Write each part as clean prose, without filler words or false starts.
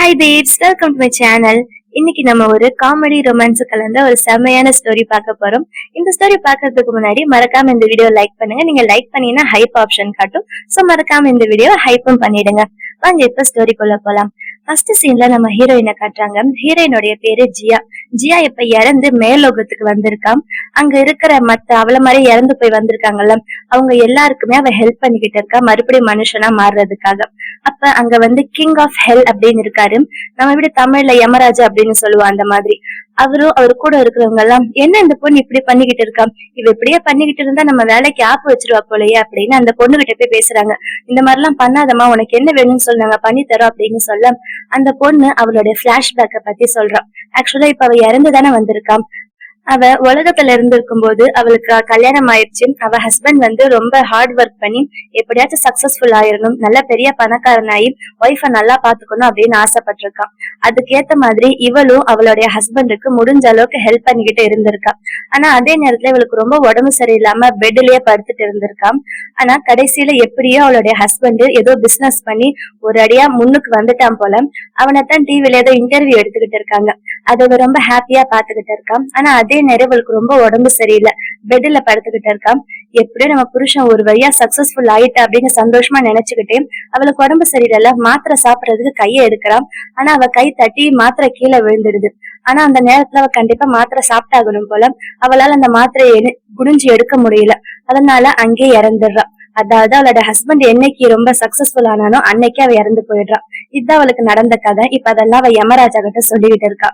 Hi babes, welcome to my channel. இன்னைக்கு நம்ம ஒரு காமெடி ரொமான்ஸ் கலந்த ஒரு செமையான ஸ்டோரி பார்க்க போறோம். இந்த ஸ்டோரி பார்க்கறதுக்கு முன்னாடி மறக்காம இந்த வீடியோ லைக் பண்ணுங்க. நீங்க லைக் பண்ணீங்கன்னா ஹைப் ஆப்ஷன் காட்டும். சோ மறக்காம இந்த வீடியோ ஹைப்பும் பண்ணிடுங்க. வாங்க இப்ப ஸ்டோரிக்குள்ள போலாம். ஃபர்ஸ்ட் சீன்ல நம்ம ஹீரோயினை காட்டுறாங்க. ஹீரோயினுடைய பேரு ஜியா. ஜியா இப்ப இறந்து மேலோகத்துக்கு வந்திருக்கான். அங்க இருக்கிற மத்த அவள மாதிரி இறந்து போய் வந்திருக்காங்கல்ல, அவங்க எல்லாருக்குமே அவ ஹெல்ப் பண்ணிக்கிட்டு இருக்கா, மறுபடியும் மனுஷனா மாறுறதுக்காக. அப்ப அங்க வந்து கிங் ஆஃப் ஹெல் அப்படின்னு இருக்காரு. நம்ம இப்படி தமிழ்ல யமராஜா அப்படின்னு சொல்லுவோம் அந்த மாதிரி. அவரும் அவர் கூட இருக்கிறவங்க எல்லாம், என்ன இந்த பொண்ணு இப்படி பண்ணிக்கிட்டு இருக்கா, இவ இப்படியே பண்ணிக்கிட்டு இருந்தா நம்ம வேலைக்கு ஆப்பு வச்சிருவா போலயே அப்படின்னு அந்த பொண்ணு கிட்ட போய் பேசுறாங்க. இந்த மாதிரி எல்லாம் பண்ணாதம்மா, உனக்கு என்ன வேணும்னு சொல்லி நாங்க பண்ணி தரோம் அப்படின்னு சொல்ல, அந்த பொண்ணு அவளுடைய பிளாஷ்பேக்க பத்தி சொல்றான். ஆக்சுவலா இப்ப அவ இறந்துதானே வந்திருக்கான். அவ உலகத்துல இருந்திருக்கும் போது அவளுக்கு கல்யாணம் ஆயிடுச்சு. அவ ஹஸ்பண்ட் வந்து ரொம்ப ஹார்ட் ஒர்க் பண்ணி எப்படியாச்சும் சக்சஸ்ஃபுல் ஆயிரணும், நல்ல பெரிய பணக்காரனாயி ஒய்ஃப நல்லா பாத்துக்கணும் அப்படின்னு ஆசைப்பட்டிருக்கான். அதுக்கேத்த மாதிரி இவளும் அவளுடைய ஹஸ்பண்டுக்கு முடிஞ்ச அளவுக்கு ஹெல்ப் பண்ணிக்கிட்டு இருந்திருக்கா. ஆனா அதே நேரத்துல இவளுக்கு ரொம்ப உடம்பு சரியில்லாம பெட்லயே படுத்துட்டு இருந்திருக்கான். ஆனா கடைசியில எப்படியோ அவளுடைய ஹஸ்பண்ட் ஏதோ பிசினஸ் பண்ணி ஒரு அடியா முன்னுக்கு வந்துட்டான் போல. அவனைத்தான் டிவில ஏதோ இன்டர்வியூ எடுத்துக்கிட்டு இருக்காங்க. அதை ரொம்ப ஹாப்பியா பாத்துக்கிட்டு இருக்கான். ஆனா அதே நேரம் இவளுக்கு ரொம்ப உடம்பு சரியில்லை, பெட்ல படுத்துக்கிட்டு இருக்கான். எப்படியோ நம்ம புருஷன் ஒரு வழியா சக்சஸ்ஃபுல் ஆயிட்டா அப்படின்னு சந்தோஷமா நினைச்சுக்கிட்டே அவளுக்கு உடம்பு சரியில்லை, மாத்திரை சாப்பிடறதுக்கு கையை எடுக்கிறான். ஆனா அவ கை தட்டி மாத்திரை கீழே விழுந்துடுது. ஆனா அந்த நேரத்துல அவ கண்டிப்பா மாத்திரை சாப்பிட்டாகணும் போல. அவளால அந்த மாத்திரையை குனிஞ்சு எடுக்க முடியல. அதனால அங்கேயே இறந்துடுறா. அதாவது அவளோட ஹஸ்பண்ட் என்னைக்கு ரொம்ப சக்சஸ்ஃபுல் ஆனானோ அன்னைக்கு அவ இறந்து போயிடுறான். இதுதான் அவளுக்கு நடந்த கதை. இப்ப அதெல்லாம் அவ யமராஜா கிட்ட சொல்லிக்கிட்டு இருக்கா.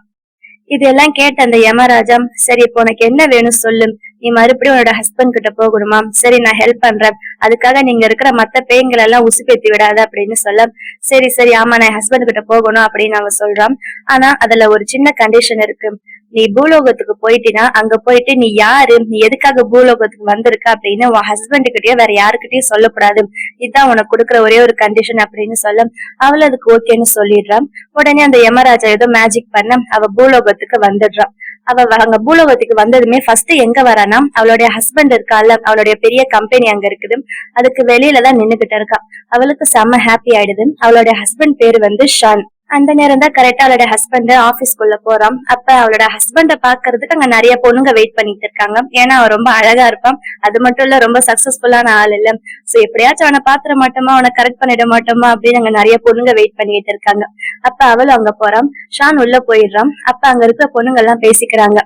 இதெல்லாம் கேட்ட அந்த யமராஜா, சரி இப்போ உனக்கு என்ன வேணும் சொல்லு, நீ மறுபடியும் உன்னோட ஹஸ்பண்ட் கிட்ட போகணுமா, சரி நான் ஹெல்ப் பண்றேன், அதுக்காக நீங்க இருக்கிற மத்த பேய்கள் எல்லாம் உசுப்பேத்தி விடாத அப்படின்னு சொல்ல, சரி சரி ஆமா நான் ஹஸ்பண்ட் கிட்ட போகணும் அப்படின்னு அவன் சொல்றான். ஆனா அதுல ஒரு சின்ன கண்டிஷன் இருக்கு. நீ பூலோகத்துக்கு போயிட்டினா அங்க போயிட்டு நீ யாரு, நீ எதுக்காக பூலோகத்துக்கு வந்திருக்க அப்படின்னு உன் ஹஸ்பண்ட் கிட்டயோ வேற யாருக்கிட்டயும் சொல்லக்கூடாது, இதுதான் உனக்கு கொடுக்குற ஒரே ஒரு கண்டிஷன் அப்படின்னு சொல்ல, அவள அதுக்கு ஓகேன்னு சொல்லிடுறான். உடனே அந்த யமராஜா ஏதோ மேஜிக் பண்ண அவ பூலோகத்துக்கு வந்துடுறான். அவ அங்க பூலோகத்துக்கு வந்ததுமே ஃபர்ஸ்ட் எங்க வரானா, அவளுடைய ஹஸ்பண்ட் இருக்கால, அவளுடைய பெரிய கம்பெனி அங்க இருக்குது, அதுக்கு வெளியில தான் நின்னுகிட்டு இருக்கா. அவளுக்கு செம்ம ஹாப்பி ஆயிடுது. அவளுடைய ஹஸ்பண்ட் பேரு வந்து ஷான். அந்த நேரம் தான் கரெக்டா அவளோட ஹஸ்பண்ட் ஆபீஸ்க்குள்ள போறான். அப்ப அவளோட ஹஸ்பண்ட பாக்குறதுக்கு அங்க நிறைய பொண்ணுங்க வெயிட் பண்ணிட்டு இருக்காங்க. ஏன்னா அவன் ரொம்ப அழகா இருப்பான். அது மட்டும் இல்ல ரொம்ப சக்சஸ்ஃபுல்லான ஆள் இல்ல. சோ எப்படியாச்சும் அவனை பாத்திர மாட்டோமா, அவனை கரெக்ட் பண்ணிட மாட்டோமா அப்படின்னு அங்க நிறைய பொண்ணுங்க வெயிட் பண்ணிட்டு இருக்காங்க. அப்ப அவளும் அங்க போறான். ஷான் உள்ள போயிடுறான். அப்ப அங்க இருக்கிற பொண்ணுங்க எல்லாம் பேசிக்கிறாங்க.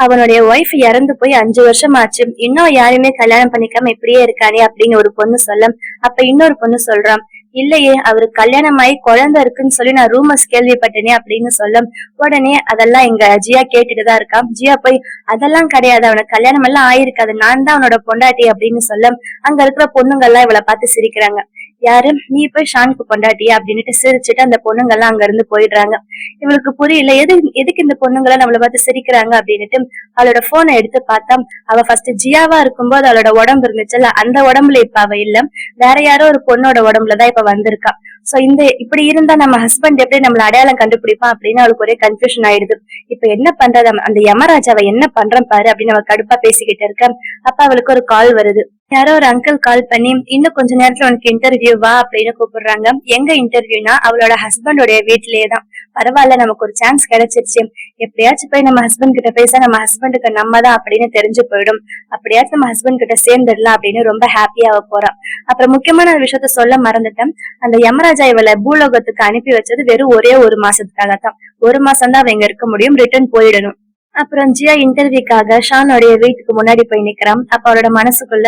அவனுடைய ஒய்ஃப் இறந்து போய் 5 வருஷம் ஆச்சு, இன்னும் யாருமே கல்யாணம் பண்ணிக்காம இப்படியே இருக்கானே அப்படின்னு ஒரு பொண்ணு சொல்ல, அப்ப இன்னொரு பொண்ணு சொல்றான், இல்லையே அவருக்கு கல்யாணம் ஆகி குழந்தை இருக்குன்னு சொல்லி நான் ரூமர்ஸ் கேள்விப்பட்டேனே அப்படின்னு சொல்ல, உடனே அதெல்லாம் எங்க ஜியா கேட்டுட்டுதான் இருக்கா. ஜியா போய், அதெல்லாம் கிடையாது, அவனுக்கு கல்யாணம் எல்லாம் ஆயிருக்காது, நான் தான் அவனோட பொண்டாட்டி அப்படின்னு சொல்ல, அங்க இருக்கிற பொண்ணுங்க எல்லாம் இவளை பார்த்து சிரிக்கிறாங்க. யாரு, நீ போய் ஷானுக்கு பொண்டாட்டியா அப்படின்னுட்டு சிரிச்சுட்டு அந்த பொண்ணுங்க எல்லாம் அங்க இருந்து போயிடுறாங்க. இவளுக்கு புரியல, எதுக்கு இந்த பொண்ணுங்களை நம்மள பார்த்து சிரிக்கிறாங்க அப்படின்னுட்டு அவளோட போனை எடுத்து பார்த்தா, அவ ஃபர்ஸ்ட் ஜியாவா இருக்கும்போது அவளோட உடம்பு இருந்துச்சுல்ல, அந்த உடம்புல இப்ப அவ இல்ல, வேற யாரோ ஒரு பொண்ணோட உடம்புலதான் இப்ப வந்திருக்கா. சோ இந்த இப்படி இருந்தா நம்ம ஹஸ்பண்ட் எப்படி நம்மள அடையாளம் கண்டுபிடிப்பான் அப்படின்னு அவளுக்கு ஒரே கன்ஃபியூஷன் ஆயிடுது. இப்ப என்ன பண்றது, அந்த யமராஜாவை என்ன பண்றேன் பாரு அப்படின்னு அவ கடுப்பா பேசிக்கிட்டு இருக்க. அப்ப அவளுக்கு ஒரு கால் வருது. யாரோ ஒரு அங்கிள் கால் பண்ணி, இன்னும் கொஞ்ச நேரத்துல உனக்கு இன்டர்வியூ வா அப்படின்னு கூப்பிடுறாங்க. எங்க இன்டர்வியூனா அவளோட ஹஸ்பண்டோட வீட்லயேதான். பரவாயில்ல, நமக்கு ஒரு சான்ஸ் கிடைச்சிருச்சு, எப்படியாச்சும் போய் நம்ம ஹஸ்பண்ட் கிட்ட பேச நம்ம ஹஸ்பண்டுக்கு நம்ம தான் அப்படின்னு தெரிஞ்சு போயிடும், அப்படியாச்சும் நம்ம ஹஸ்பண்ட் கிட்ட சேர்ந்துடலாம் அப்படின்னு ரொம்ப ஹாப்பியா போறான். அப்புறம் முக்கியமான ஒரு விஷயத்த சொல்ல மறந்துட்டேன். அந்த யமராஜா இவளை பூலோகத்துக்கு அனுப்பி வச்சது வெறும் ஒரே ஒரு மாசத்துக்காக தான். ஒரு மாசம் தான் அவ இங்க இருக்க முடியும், ரிட்டர்ன் போயிடணும். அப்புறம் ஜியா இன்டர்வியூக்காக ஷானோடைய வீட்டுக்கு முன்னாடி போய் நிக்கிறான். அப்ப அவரோட மனசுக்குள்ள,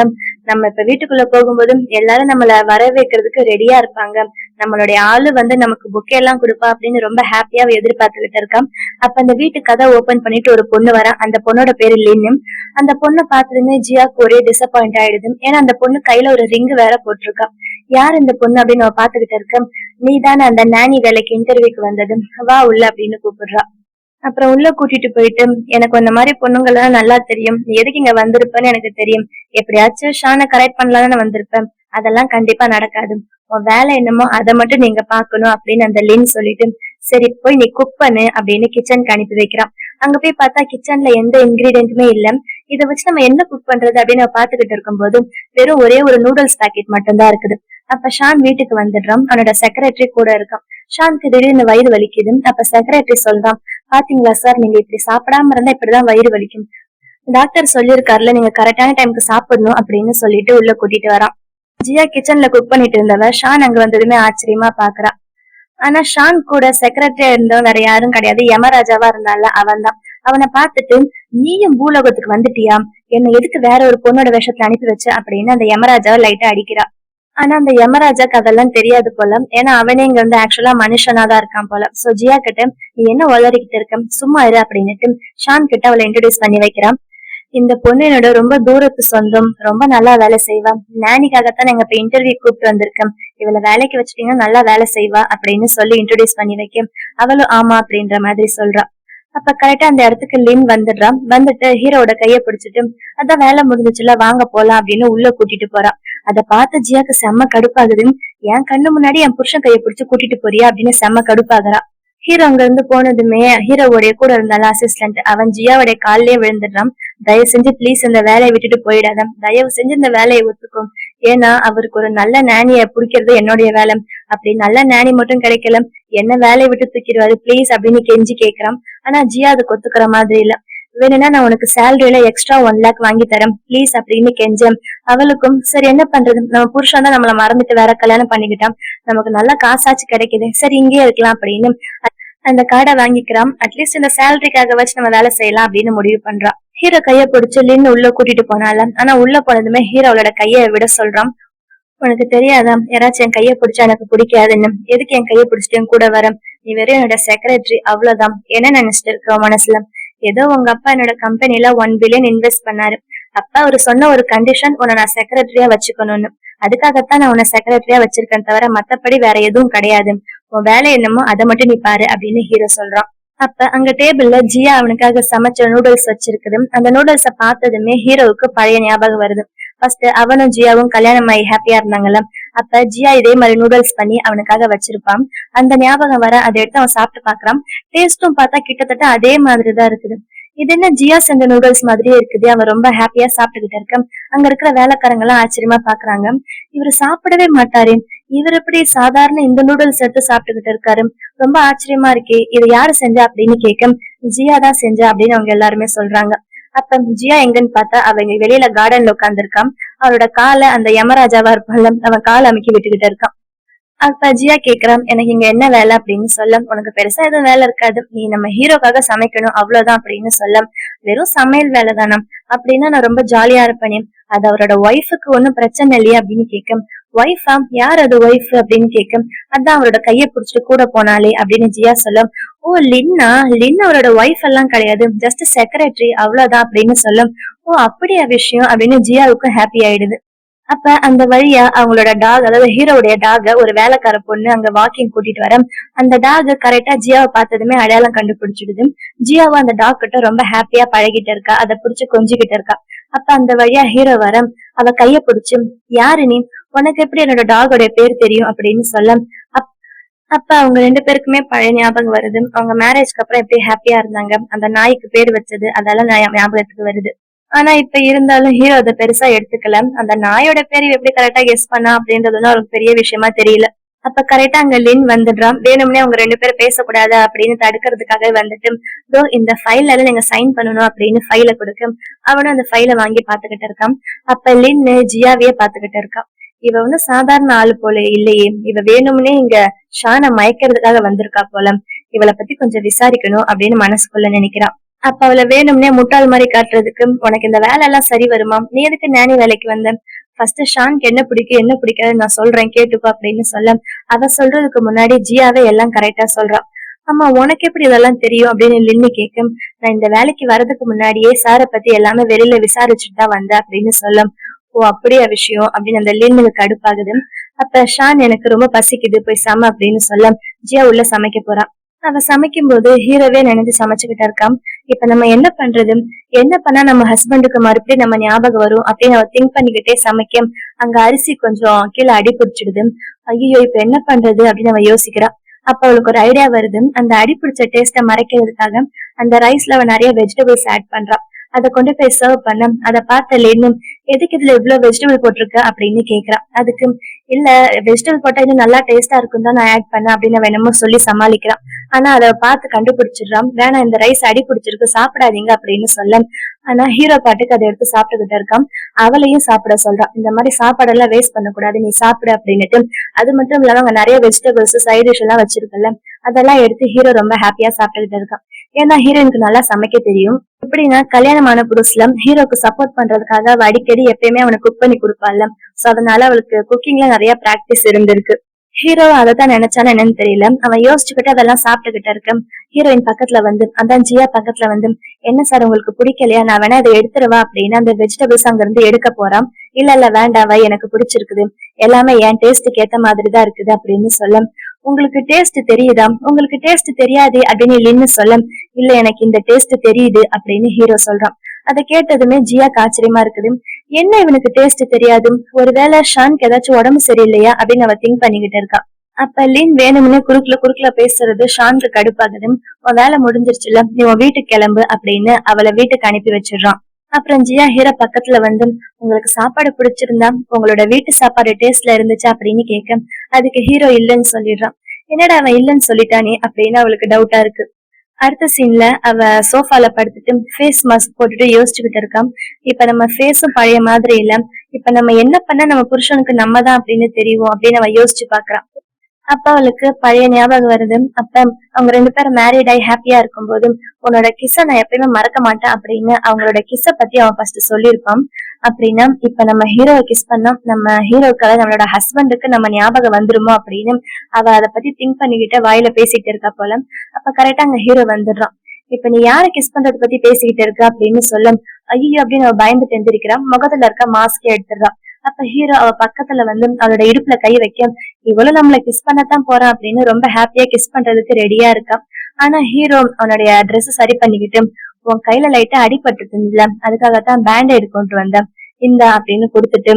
நம்ம இப்ப வீட்டுக்குள்ள போகும்போதும் எல்லாரும் நம்மள வரவேற்கிறதுக்கு ரெடியா இருப்பாங்க, நம்மளுடைய ஆளு வந்து நமக்கு புக்கே எல்லாம் கொடுப்பா அப்படின்னு ரொம்ப ஹாப்பியா எதிர்பார்த்துக்கிட்டு இருக்கான். அப்ப அந்த வீட்டு கதை ஓபன் பண்ணிட்டு ஒரு பொண்ணு வரா. அந்த பொண்ணோட பேரு லின்னு. அந்த பொண்ணை பார்த்ததுமே ஜியாக்கு ஒரே டிசப்பாயிண்ட் ஆயிடுது. ஏன்னா அந்த பொண்ணு கையில ஒரு ரிங் வேற போட்டிருக்கா. யார் இந்த பொண்ணு அப்படின்னு அவ பாத்துக்கிட்டு இருக்க. நீ தானே அந்த நானி வேலைக்கு இன்டர்வியூக்கு வந்தது, வா உள்ள அப்படின்னு கூப்பிடுறா. அப்புறம் உள்ள கூட்டிட்டு போயிட்டு, எனக்கு அந்த மாதிரி பொண்ணுங்கெல்லாம் நல்லா தெரியும், நீ எதுக்கு இங்க வந்திருப்பேன்னு எனக்கு தெரியும், எப்படியாச்சும் ஷானை கரெக்ட் பண்ணலாம்னு வந்திருப்பேன், அதெல்லாம் கண்டிப்பா நடக்காது, உன் வேலை என்னமோ அதை மட்டும் நீங்க பாக்கணும் அப்படின்னு அந்த லின் சொல்லிட்டு, சரி போய் நீ குக் பண்ணு அப்படின்னு கிச்சனுக்கு அனுப்பி வைக்கிறான். அங்க போய் பார்த்தா கிச்சன்ல எந்த இன்கிரீடியன்ட்டுமே இல்ல. இதை வச்சு நம்ம என்ன குக் பண்றது அப்படின்னு பாத்துக்கிட்டு இருக்கும்போது வெறும் ஒரே ஒரு நூடுல்ஸ் பாக்கெட் மட்டும் தான் இருக்குது. அப்ப ஷான் வீட்டுக்கு வந்துடுறான். அவனோட செக்ரட்டரி கூட இருக்கான். ஷானுக்கு திடீர்னு வயிறு வலிக்குது. அப்ப செக்ரட்டரி சொல்றான், பாத்தீங்களா சார், நீங்க இப்படி சாப்பிடாம இருந்தா இப்படிதான் வயிறு வலிக்கும். டாக்டர் சொல்லிருக்காருல, நீங்க கரெக்டான டைமுக்கு சாப்பிடணும் அப்படின்னு சொல்லிட்டு உள்ள கூட்டிட்டு வரான். ஜியா கிச்சன்ல குக் பண்ணிட்டு இருந்தவ ஷான் அங்க வந்ததுமே ஆச்சரியமா பாக்குறா. ஆனா ஷான் கூட செக்ரட்டரியா இருந்தவன் வேற யாரும் கிடையாது, யமராஜாவா இருந்தால அவன் தான். அவனை பார்த்துட்டு, நீயும் பூலோகத்துக்கு வந்துட்டியா, என்ன எதுக்கு வேற ஒரு பொண்ணோட விஷயத்துல அனுப்பி வச்ச அப்படின்னு அந்த யமராஜாவை லைட்டா அடிக்கிறா. ஆனா அந்த யமராஜாக்கு அதெல்லாம் தெரியாது போல. ஏன்னா அவனே இங்க வந்து ஆக்சுவலா மனுஷனா தான் இருக்கான் போல. சோ ஜியா கிட்ட, நீ என்ன உளறிக்கிட்டு இருக்க, சும்மா இரு அப்படின்னுட்டு ஷான் கிட்ட அவளை இன்ட்ரோடியூஸ் பண்ணி வைக்கிறான். இந்த பொண்ணு என்னோட ரொம்ப தூரத்து சொந்தம், ரொம்ப நல்லா வேலை செய்வா. நானிக்காகத்தான் நாங்க இப்ப இன்டர்வியூ கூப்பிட்டு வந்திருக்கேன். இவளை வேலைக்கு வச்சுட்டீங்கன்னா நல்லா வேலை செய்வா அப்படின்னு சொல்லி இன்ட்ரோடியூஸ் பண்ணி வைக்க அவளும் ஆமா அப்படின்ற மாதிரி சொல்றா. அப்ப கரெக்டா அந்த இடத்துக்கு லின் வந்துடுறான். வந்துட்டு ஹீரோட கைய பிடிச்சிட்டு, அதான் வேலை முடிஞ்சிச்சுல, வாங்க போலாம் அப்படின்னு உள்ள கூட்டிட்டு போறான். அத பார்த்து ஜியாக்கு செம்ம கடுப்பாகுது. என் கண்ணு முன்னாடி என் புருஷன் கைய பிடிச்சு கூட்டிட்டு போறியா அப்படின்னு செம்ம கடுப்பாகுறா. ஹீரோ அங்க இருந்து போனதுமே ஹீரோவுடைய கூட இருந்தாலும் அசிஸ்டன்ட் அவன் ஜியாவுடைய காலிலே விழுந்துடுறான். தயவு செஞ்சு பிளீஸ் இந்த வேலையை விட்டுட்டு போயிடாத, தயவு செஞ்சு இந்த வேலையை ஒத்துக்கும். ஏன்னா அவருக்கு ஒரு நல்ல நானிய பிடிக்கிறது என்னுடைய வேலை. அப்படி நல்ல நானி மட்டும் கிடைக்கல, என்ன வேலையை விட்டு தூக்கிடுவாரு பிளீஸ் அப்படின்னு கெஞ்சி கேக்குறான். ஆனா ஜியா அதுக்கு ஒத்துக்கிற மாதிரி இல்ல. வேணும்னா நான் உனக்கு சேலரியில எக்ஸ்ட்ரா 1 lakh வாங்கி தரேன் பிளீஸ் அப்படின்னு கெஞ்சம். அவளுக்கும் சரி என்ன பண்றது, நம்ம புருஷன் தான் நம்மள மறந்துட்டு வேற கல்யாணம் பண்ணிக்கிட்டான், நமக்கு நல்ல காசாச்சு கிடைக்குது, சரி இங்கேயே இருக்கலாம் அப்படின்னு அந்த கார்டை வாங்கிக்கிறான். அட்லீஸ்ட் இந்த சேலரிக்காக வச்சு நம்ம வேலை செய்யலாம் அப்படின்னு முடிவு பண்றான். ஹீரோ கைய பிடிச்சு லின்னு உள்ள கூட்டிட்டு போனால, ஆனா உள்ள போனதுமே ஹீரோவோட கைய விட சொல்றான். உனக்கு தெரியாதா, யாராச்சும் என் கைய பிடிச்சா எனக்கு பிடிக்காதுன்னு, எதுக்கு என் கைய பிடிச்சிட்டு என் கூட வர, நீ வெறும் என்னோட செக்ரட்டரி அவ்வளவுதான், என்ன நினைச்சிட்டு இருக்க மனசுல. ஏதோ உங்க அப்பா என்னோட கம்பெனில 1 billion இன்வெஸ்ட் பண்ணாரு. அப்பா அவரு சொன்ன ஒரு கண்டிஷன், உன்னை நான் செக்ரட்டரியா வச்சுக்கணும்னு. அதுக்காகத்தான் நான் உன்னை செக்ரட்டரியா வச்சிருக்கேன் தவிர மத்தபடி வேற எதுவும் கிடையாது. உன் வேலை என்னமோ அதை மட்டும் நீ பாரு அப்படின்னு ஹீரோ சொல்றான். அப்ப அங்க டேபிள்ல ஜியா அவனுக்காக சமைச்ச நூடுல்ஸ் வச்சிருக்குது. அந்த நூடுல்ஸ பார்த்ததுமே ஹீரோவுக்கு பழைய ஞாபகம் வருது. ஃபர்ஸ்ட் அவனும் ஜியாவும் கல்யாணம் ஆகி ஹாப்பியா இருந்தாங்கல்ல, அப்ப ஜியா இதே மாதிரி நூடுல்ஸ் பண்ணி அவனுக்காக வச்சிருப்பான். அந்த ஞாபகம் வர அதை எடுத்து அவன் சாப்பிட்டு பாக்குறான். டேஸ்டும் பார்த்தா கிட்டத்தட்ட அதே மாதிரிதான் இருக்குது. இது என்ன ஜியா செஞ்ச நூடுல்ஸ் மாதிரியே இருக்குது. அவன் ரொம்ப ஹாப்பியா சாப்பிட்டுக்கிட்டு இருக்கான். அங்க இருக்கிற வேலைக்காரங்க எல்லாம் ஆச்சரியமா பாக்குறாங்க. இவரு சாப்பிடவே மாட்டாரு, இவர் எப்படி சாதாரண இந்த நூடுல்ஸ் எடுத்து சாப்பிட்டுக்கிட்டு இருக்காரு, ரொம்ப ஆச்சரியமா இருக்கே, இதை யாரு செஞ்சா அப்படின்னு கேட்க ஜியா தான் செஞ்சா அப்படின்னு அவங்க எல்லாருமே சொல்றாங்க. அப்ப ஜியா எங்கன்னு பார்த்தா அவங்க வெளியில கார்டன்ல உட்கார்ந்து இருக்கான். அவரோட காலை அந்த யமராஜாவா இருப்பான்ல, அவன் காலை அமுக்கி விட்டுக்கிட்டு இருக்கான். அப்ப ஜியா கேக்குறான், எனக்கு இங்க என்ன வேலை அப்படின்னு சொல்ல, உனக்கு பெருசா எதுவும் வேலை இருக்காது, நீ நம்ம ஹீரோக்காக சமைக்கணும் அவ்வளவுதான் அப்படின்னு சொல்ல, வெறும் சமையல் வேலை தானா அப்படின்னா நான் ரொம்ப ஜாலியா இருப்பேனே, அது அவரோட ஒய்ஃபுக்கு ஒன்னும் பிரச்சனை இல்லையா அப்படின்னு கேட்க, ஒய்ஃபா, யார் அது ஒய்ஃப் அப்படின்னு கேட்க, அதான் அவரோட கைய புடிச்சிட்டு கூட போனாலே அப்படின்னு ஜியா சொல்ல, ஓ லின்னா, லின் அவரோட ஒய்ஃப் எல்லாம் கிடையாது, ஜஸ்ட் செக்ரட்டரி அவ்வளவுதான் அப்படின்னு சொல்ல, ஓ அப்படியா விஷயம் அப்படின்னு ஜியாவுக்கும் ஹாப்பி ஆயிடுது. அப்ப அந்த வழியா அவங்களோட டாக், அதாவது ஹீரோவுடைய டாக ஒரு வேலைக்கார பொண்ணு அங்க வாக்கிங் கூட்டிட்டு வர, அந்த டாக் கரெக்டா ஜியாவை பார்த்ததுமே அடையாளம் கண்டுபிடிச்சிடுது. ஜியாவும் அந்த டாக் கிட்ட ரொம்ப ஹாப்பியா பழகிட்டு இருக்கா, அதை புடிச்சு கொஞ்சிக்கிட்டு இருக்கா. அப்ப அந்த வழியா ஹீரோ வர, அவ கைய பிடிச்சு, யாரு நீ, உனக்கு எப்படி என்னோட டாகோட பேர் தெரியும் அப்படின்னு சொல்ல, அப்ப அவங்க 2 பேருக்குமே பழைய ஞாபகம் வருது. அவங்க மேரேஜ்க்கு அப்புறம் எப்படி ஹாப்பியா இருந்தாங்க, அந்த நாய்க்கு பேர் வச்சது அதெல்லாம் ஞாபகத்துக்கு வருது. ஆனா இப்ப இருந்தாலும் ஹீரோ அதை பெருசா எடுத்துக்கல. அந்த நாயோட பேரு எப்படி கரெக்டா கெஸ் பண்ணா அப்படின்றதுதான் அவருக்கு பெரிய விஷயமா தெரியல. அப்ப கரெக்டா அங்க லின் வந்துடுறான். வேணும்னே அவங்க 2 பேரும் பேசக்கூடாது அப்படின்னு தடுக்கிறதுக்காக வந்துட்டு, இந்த ஃபைல்ல நீங்க சைன் பண்ணணும் அப்படின்னு ஃபைல கொடுக்க, அவனும் அந்த ஃபைலை வாங்கி பாத்துக்கிட்டு இருக்கான். அப்ப லின் ஜியாவையே பாத்துக்கிட்டு இருக்கான். இவ வந்து சாதாரண ஆளு போல இல்லையே, இவ வேணும்னே இங்க ஷானை மயக்கிறதுக்காக வந்திருக்கா போல, இவளை பத்தி கொஞ்சம் விசாரிக்கணும் அப்படின்னு மனசுக்குள்ள நினைக்கிறான். அப்ப அவளை வேணும்னே முட்டாள் மாதிரி காட்டுறதுக்கு, உனக்கு இந்த வேலை எல்லாம் சரி வருமா, நீ எதுக்கு நானி வேலைக்கு வந்த, ஃபர்ஸ்ட் ஷானுக்கு என்ன பிடிக்கும் என்ன பிடிக்காது நான் சொல்றேன் கேட்டுக்கோ அப்படின்னு சொல்ல, அவ சொல்றதுக்கு முன்னாடி ஜியாவே எல்லாம் கரெக்டா சொல்றான். ஆமா உனக்கு எப்படி இதெல்லாம் தெரியும் அப்படின்னு லின்னு கேட்கும். நான் இந்த வேலைக்கு வர்றதுக்கு முன்னாடியே சாரை பத்தி எல்லாமே வெளியில விசாரிச்சுட்டு தான் வந்தேன் அப்படின்னு சொல்ல, ஓ அப்படியா விஷயம் அப்படின்னு அந்த லின்னுக்கு கடுப்பாகுது. அப்ப ஷான், எனக்கு ரொம்ப பசிக்குது போய் சம அப்படின்னு சொல்ல, ஜியா உள்ள சமைக்க போறான். அவ சமைக்கும் போது ஹீரோவே நினைச்சு சமைச்சுக்கிட்டு இருக்கான். இப்ப நம்ம என்ன பண்றது, என்ன பண்ணா நம்ம ஹஸ்பண்டுக்கு மறுபடியும் நம்ம ஞாபகம் வரும் அப்படின்னு அவ திங்க் பண்ணிக்கிட்டே சமைக்க, அங்க அரிசி கொஞ்சம் கீழே அடி பிடிச்சிடுது. ஐயோ இப்ப என்ன பண்றது அப்படின்னு அவ யோசிக்கிறா. அப்ப அவளுக்கு ஒரு ஐடியா வருது. அந்த அடி பிடிச்ச டேஸ்ட மறைக்கிறதுக்காக அந்த ரைஸ்ல அவ நிறைய வெஜிடபிள்ஸ் ஆட் பண்றா. அத கொண்டு போய் சர்வ் பண்ண அத பார்த்த லின்னும், எதுக்கு இதுல இவ்வளவு வெஜிடபிள் போட்டிருக்க அப்படின்னு கேக்குறா. அதுக்கு இல்ல, வெஜிடபிள் போட்டா இன்னும் நல்லா டேஸ்டா இருக்கும் தான் நான் ஆட் பண்ணேன் அப்படின்னு அவ என்னமோ சொல்லி சமாளிக்கிறான். ஆனா அத பார்த்து கண்டுபிடிச்சிடுறான். வேணாம், இந்த ரைஸ் அடி பிடிச்சிருக்கு, சாப்பிடாதீங்க அப்படின்னு சொல்ல, ஆனா ஹீரோ பாட்டுக்கு அதை எடுத்து சாப்பிட்டுக்கிட்டு இருக்கான். அவளையும் சாப்பிட சொல்றான். இந்த மாதிரி சாப்பாடெல்லாம் வேஸ்ட் பண்ணக்கூடாது, நீ சாப்பிடு அப்படின்னுட்டு. அது மட்டும் இல்லாம அங்க நிறைய வெஜிடபிள்ஸ் சைட் டிஷ் எல்லாம் வச்சிருக்கல, அதெல்லாம் எடுத்து ஹீரோ ரொம்ப ஹாப்பியா சாப்பிட்டுக்கிட்டு இருக்கான். ஏன்னா ஹீரோயினுக்கு நல்லா சமைக்க தெரியும். எப்படின்னா கல்யாணமான புதுசுல ஹீரோக்கு சப்போர்ட் பண்றதுக்காக அவ அடிக்கடி எப்பயுமே அவனுக்கு குக் பண்ணி கொடுப்பாள்ல. சோ அதனால அவளுக்கு குக்கிங்ல நிறைய பிராக்டிஸ் இருந்திருக்கு. ஹீரோ அதத்தான் நினைச்சானு என்னன்னு தெரியல. அவன் யோசிச்சுக்கிட்டு அதெல்லாம் சாப்பிட்டுக்கிட்டு இருக்க ஹீரோயின் பக்கத்துல வந்து, அதான் ஜியா பக்கத்துல வந்து, என்ன சார் உங்களுக்கு பிடிக்கலையா, நான் வேணா இதை எடுத்துருவா அப்படின்னு அந்த வெஜிடபிள்ஸ் அங்க இருந்து எடுக்க போறான். இல்ல இல்ல வேண்டாவா, எனக்கு பிடிச்சிருக்குது, எல்லாமே என் டேஸ்டுக்கு ஏத்த மாதிரிதான் இருக்குது அப்படின்னு சொல்ல, உங்களுக்கு டேஸ்ட் தெரியுதா, உங்களுக்கு டேஸ்ட் தெரியாது அப்படின்னு லின்னு சொல்ல, இல்ல எனக்கு இந்த டேஸ்ட் தெரியுது அப்படின்னு ஹீரோ சொல்றான். அதை கேட்டதுமே ஜியாக்கு ஆச்சரியமா இருக்குது. என்ன இவனுக்கு டேஸ்ட் தெரியாது, ஒருவேளை ஷானுக்கு ஏதாச்சும் உடம்பு சரியில்லையா அப்படின்னு அவ திங்க் பண்ணிக்கிட்டு இருக்கா. அப்ப லின் வேணும்னு குறுக்குல பேசுறது ஷானுக்கு கடுப்பாகுது. உன் வேலை முடிஞ்சிருச்சுல, நீ உன் வீட்டுக்கு கிளம்பு அப்படின்னு அவளை வீட்டுக்கு அனுப்பி வச்சிடுறான். அப்புறம் ஜியா ஹீரோ பக்கத்துல வந்து, உங்களுக்கு சாப்பாடு பிடிச்சிருந்தா உங்களோட வீட்டு சாப்பாடு டேஸ்ட்ல இருந்துச்சா அப்படின்னு கேட்க, அதுக்கு ஹீரோ இல்லன்னு சொல்லிடுறான். என்னடா அவன் இல்லன்னு சொல்லிட்டானே அப்படின்னு அவளுக்கு டவுட்டா இருக்கு. அடுத்த சீன்ல அவ சோஃபால படுத்துட்டு ஃபேஸ் மாஸ்க் போட்டுட்டு யோசிச்சுக்கிட்டு இருக்கான். இப்ப நம்ம ஃபேஸும் பழைய மாதிரி இல்ல, இப்ப நம்ம என்ன பண்ண நம்ம புருஷனுக்கு நம்ம தான் அப்படின்னு தெரியும் அப்படின்னு அவ யோசிச்சு பாக்குறான். அப்ப அவளுக்கு பழைய ஞாபகம் வருது. அப்ப அவங்க 2 பேரும் மேரிட் ஆகி ஹாப்பியா இருக்கும்போது, உன்னோட கிஸ்ஸ நான் எப்பயுமே மறக்க மாட்டேன் அப்படின்னு அவங்களோட கிஸ்ஸ பத்தி அவன் ஃபர்ஸ்ட் சொல்லியிருப்பான். அப்படின்னா இப்ப நம்ம ஹீரோவை கிஸ் பண்ணா நம்ம ஹீரோக்காக நம்மளோட ஹஸ்பண்டுக்கு நம்ம ஞாபகம் வந்துருமோ அப்படின்னு அவ அதை பத்தி திங்க் பண்ணிக்கிட்ட வாயில பேசிட்டு இருக்கா போல. அப்ப கரெக்டா அங்க ஹீரோ வந்துடுறான். இப்ப நீ யார கிஸ் பண்றத பத்தி பேசிக்கிட்டு இருக்க அப்படின்னு சொல்ல, ஐயோ அப்படின்னு அவ பயந்துட்டு எந்திரிக்கிறான். முகத்துல இருக்க மாஸ்கே எடுத்துடுறான். அப்ப ஹீரோ அவ பக்கத்துல வந்து அவளோட இடுப்புல கை வைக்க, இவளும் நம்மள கிஸ் பண்ணத்தான் போறான் அப்படின்னு ரொம்ப ஹாப்பியா கிஸ் பண்றதுக்கு ரெடியா இருக்கான். ஆனா ஹீரோ அவனுடைய ட்ரெஸ் சரி பண்ணிக்கிட்டு, உன் கையில லைட்டா அடிபட்டு இருந்துல, அதுக்காகத்தான் பேண்டேட் கொண்டு வந்தேன், இந்தா அப்படின்னு கொடுத்துட்டு,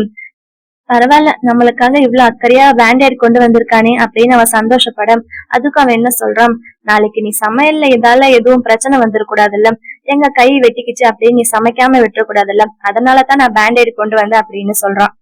பரவாயில்ல நம்மளுக்காக இவ்வளவு அக்கறையா பேண்டேட் கொண்டு வந்திருக்கானே அப்படின்னு அவன் சந்தோஷப்பட, அதுக்கு அவன் என்ன சொல்றான், நாளைக்கு நீ சமையல்ல இதால எதுவும் பிரச்சனை வந்துடக்கூடாதுல்ல, எங்க கை வெட்டிக்கிச்சு அப்படின்னு நீ சமைக்காம விட்டுறக்கூடாதுல்ல, அதனாலதான் நான் பேண்டேட் கொண்டு வந்தேன் அப்படின்னு சொல்றான்.